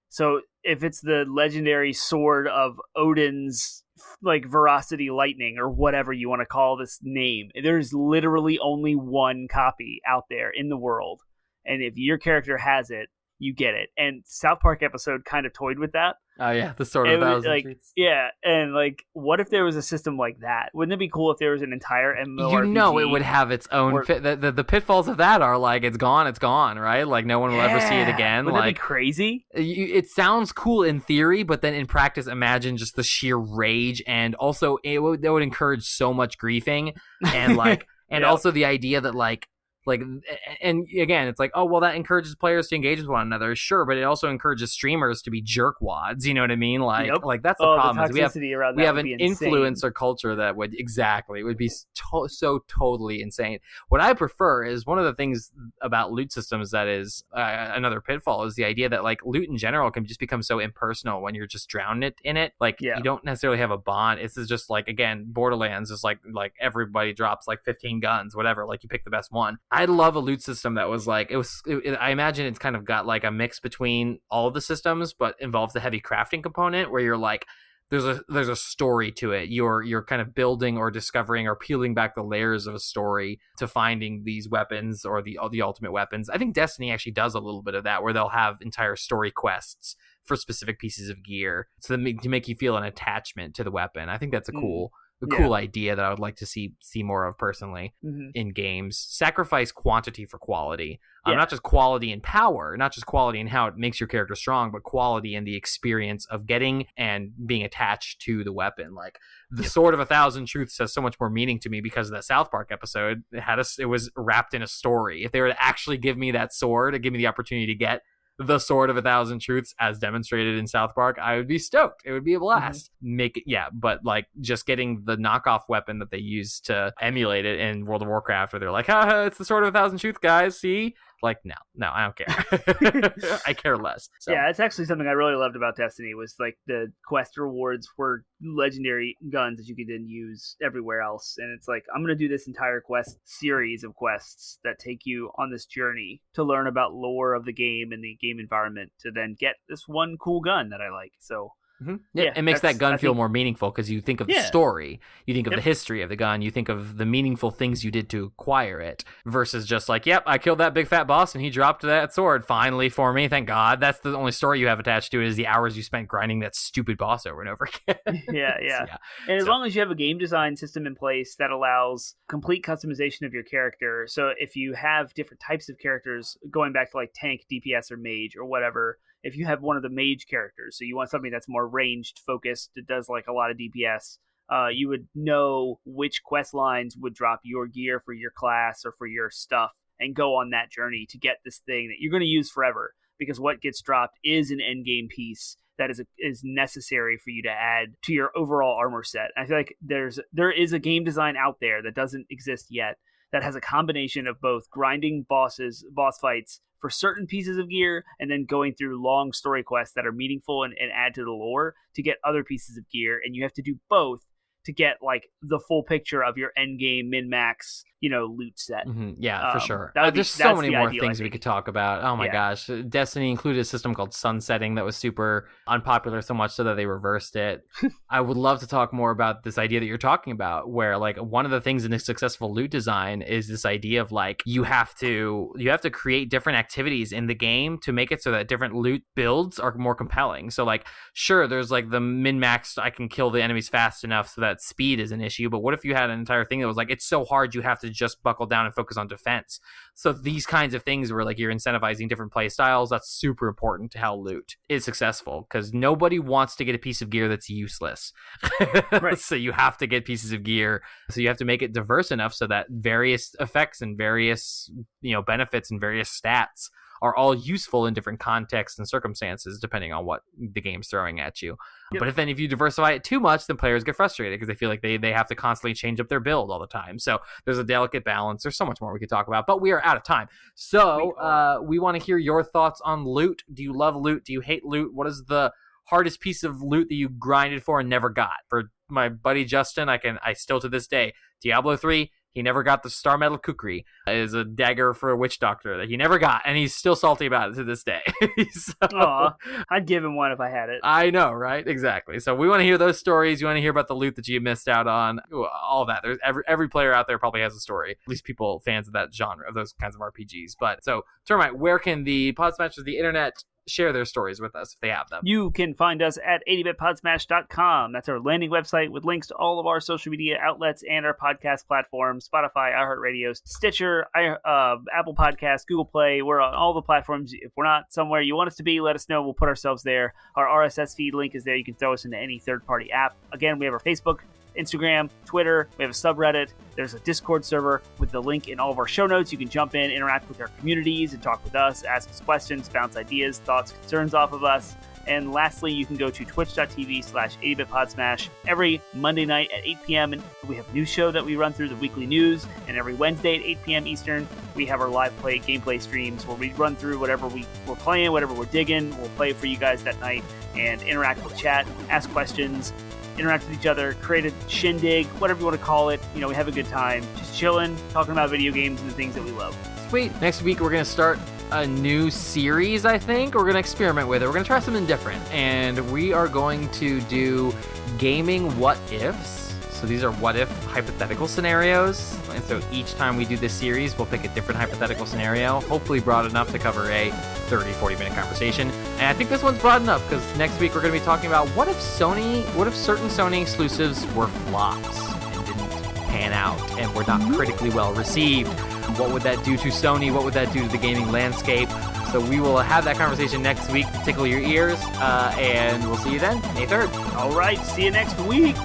Speaker 1: So if it's the legendary sword of Odin's like Veracity Lightning or whatever you want to call this name, there's literally only one copy out there in the world. And if your character has it, you get it. And South Park episode kind of toyed with that.
Speaker 2: Oh yeah, the Sword of a Thousand Treats.
Speaker 1: Yeah, and like, what if there was a system like that? Wouldn't it be cool if there was an entire MMORPG?
Speaker 2: It would have its own. The pitfalls of that are like, it's gone, right? Like, no one will ever see it again.
Speaker 1: Wouldn't that be crazy?
Speaker 2: It sounds cool in theory, but then in practice, imagine just the sheer rage, and also that would encourage so much griefing, and like, and also the idea that like, Like, and again, it's like, oh, well, that encourages players to engage with one another. Sure, but it also encourages streamers to be jerkwads. You know what I mean? Like, like that's the problem.
Speaker 1: The toxicity around that
Speaker 2: we have
Speaker 1: would
Speaker 2: an
Speaker 1: be insane.
Speaker 2: influencer culture that would it would be so totally insane. What I prefer is one of the things about loot systems that is another pitfall is the idea that like loot in general can just become so impersonal when you're just drowning in it. Like you don't necessarily have a bond. It's just like, again, Borderlands is like everybody drops like 15 guns, whatever. Like you pick the best one. I love a loot system that was like I imagine it's kind of got like a mix between all of the systems, but involves the heavy crafting component where you're like there's a story to it. You're kind of building or discovering or peeling back the layers of a story to finding these weapons or the ultimate weapons. I think Destiny actually does a little bit of that, where they'll have entire story quests for specific pieces of gear to make you feel an attachment to the weapon. I think that's a cool idea that I would like to see more of personally in games. Sacrifice quantity for quality. Not just quality in power, not just quality in how it makes your character strong, but quality in the experience of getting and being attached to the weapon. Like the Sword of 1,000 Truths has so much more meaning to me because of that South Park episode. It was wrapped in a story. If they were to actually give me that sword and give me the opportunity to get the Sword of 1,000 Truths as demonstrated in South Park, I would be stoked. It would be a blast. But like just getting the knockoff weapon that they use to emulate it in World of Warcraft, where they're like, it's the Sword of 1,000 Truths, guys, see? Like, no, I don't care. I care less. So.
Speaker 1: Yeah, it's actually something I really loved about Destiny was like the quest rewards were legendary guns that you could then use everywhere else. And it's like, I'm going to do this entire series of quests that take you on this journey to learn about lore of the game and the game environment to then get this one cool gun that I like. So
Speaker 2: it makes that gun feel more meaningful because you think of the story, you think of the history of the gun, you think of the meaningful things you did to acquire it, versus just like, I killed that big fat boss and he dropped that sword finally for me, thank God. That's the only story you have attached to it, is the hours you spent grinding that stupid boss over and over again.
Speaker 1: And as long as you have a game design system in place that allows complete customization of your character, so if you have different types of characters, going back to like tank, DPS, or mage or whatever, if you have one of the mage characters, so you want something that's more ranged focused, that does like a lot of DPS, you would know which quest lines would drop your gear for your class or for your stuff and go on that journey to get this thing that you're going to use forever, because what gets dropped is an end game piece that is necessary for you to add to your overall armor set. I feel like there is a game design out there that doesn't exist yet that has a combination of both grinding boss fights for certain pieces of gear and then going through long story quests that are meaningful and add to the lore to get other pieces of gear. And you have to do both to get like the full picture of your end game min-max, loot set.
Speaker 2: For sure. There's so many more things we could talk about. Oh my gosh. Destiny included a system called sunsetting that was super unpopular, so much so that they reversed it. I would love to talk more about this idea that you're talking about, where like one of the things in a successful loot design is this idea of like you have to create different activities in the game to make it so that different loot builds are more compelling. So like, sure, there's like the min-max, I can kill the enemies fast enough so that speed is an issue, but what if you had an entire thing that was like, it's so hard you have to just buckle down and focus on defense? So these kinds of things where like you're incentivizing different play styles, that's super important to how loot is successful, because nobody wants to get a piece of gear that's useless. Right. So you have to get pieces of gear, so you have to make it diverse enough so that various effects and various benefits and various stats are all useful in different contexts and circumstances depending on what the game's throwing at you. Yep. But if you diversify it too much, then players get frustrated because they feel like they have to constantly change up their build all the time. So there's a delicate balance. There's so much more we could talk about, but we are out of time. So we want to hear your thoughts on loot. Do you love loot? Do you hate loot? What is the hardest piece of loot that you grinded for and never got? For my buddy Justin, I still to this day, Diablo 3, he never got the Star Metal Kukri. It is a dagger for a witch doctor that he never got, and he's still salty about it to this day.
Speaker 1: Aw, I'd give him one if I had it.
Speaker 2: I know, right? Exactly. So we want to hear those stories. You want to hear about the loot that you missed out on. All that. There's every player out there probably has a story. At least people, fans of that genre, of those kinds of RPGs. But so, Termite, where can the Podsmashers of the internet share their stories with us if they have them?
Speaker 1: You can find us at 80bitpodsmash.com. That's our landing website with links to all of our social media outlets and our podcast platforms: Spotify, iHeartRadio, Stitcher, Apple Podcasts, Google Play. We're on all the platforms. If we're not somewhere you want us to be, let us know. We'll put ourselves there. Our RSS feed link is there. You can throw us into any third-party app. Again, we have our Facebook. Instagram, Twitter. We have a subreddit. There's a Discord server with the link in all of our show notes. You can jump in, interact with our communities, and talk with us, ask us questions, bounce ideas, thoughts, concerns off of us. And lastly, you can go to twitch.tv/80bitpodsmash every Monday night at 8 p.m. And we have a new show that we run through, the weekly news. And every Wednesday at 8 p.m. Eastern, we have our live play gameplay streams where we run through whatever we're playing, whatever we're digging. We'll play it for you guys that night and interact with chat, ask questions, interact with each other, create a shindig, whatever you want to call it. We have a good time just chilling, talking about video games and the things that we love.
Speaker 2: Sweet. Next week, we're going to start a new series, I think. We're going to experiment with it. We're going to try something different. And we are going to do gaming what-ifs. So these are what-if hypothetical scenarios. And so each time we do this series, we'll pick a different hypothetical scenario, hopefully broad enough to cover a 30, 40-minute conversation. And I think this one's broad enough because next week we're going to be talking about what if certain Sony exclusives were flops and didn't pan out and were not critically well received. What would that do to Sony? What would that do to the gaming landscape? So we will have that conversation next week to tickle your ears, and we'll see you then, May 3rd.
Speaker 1: All right, see you next week.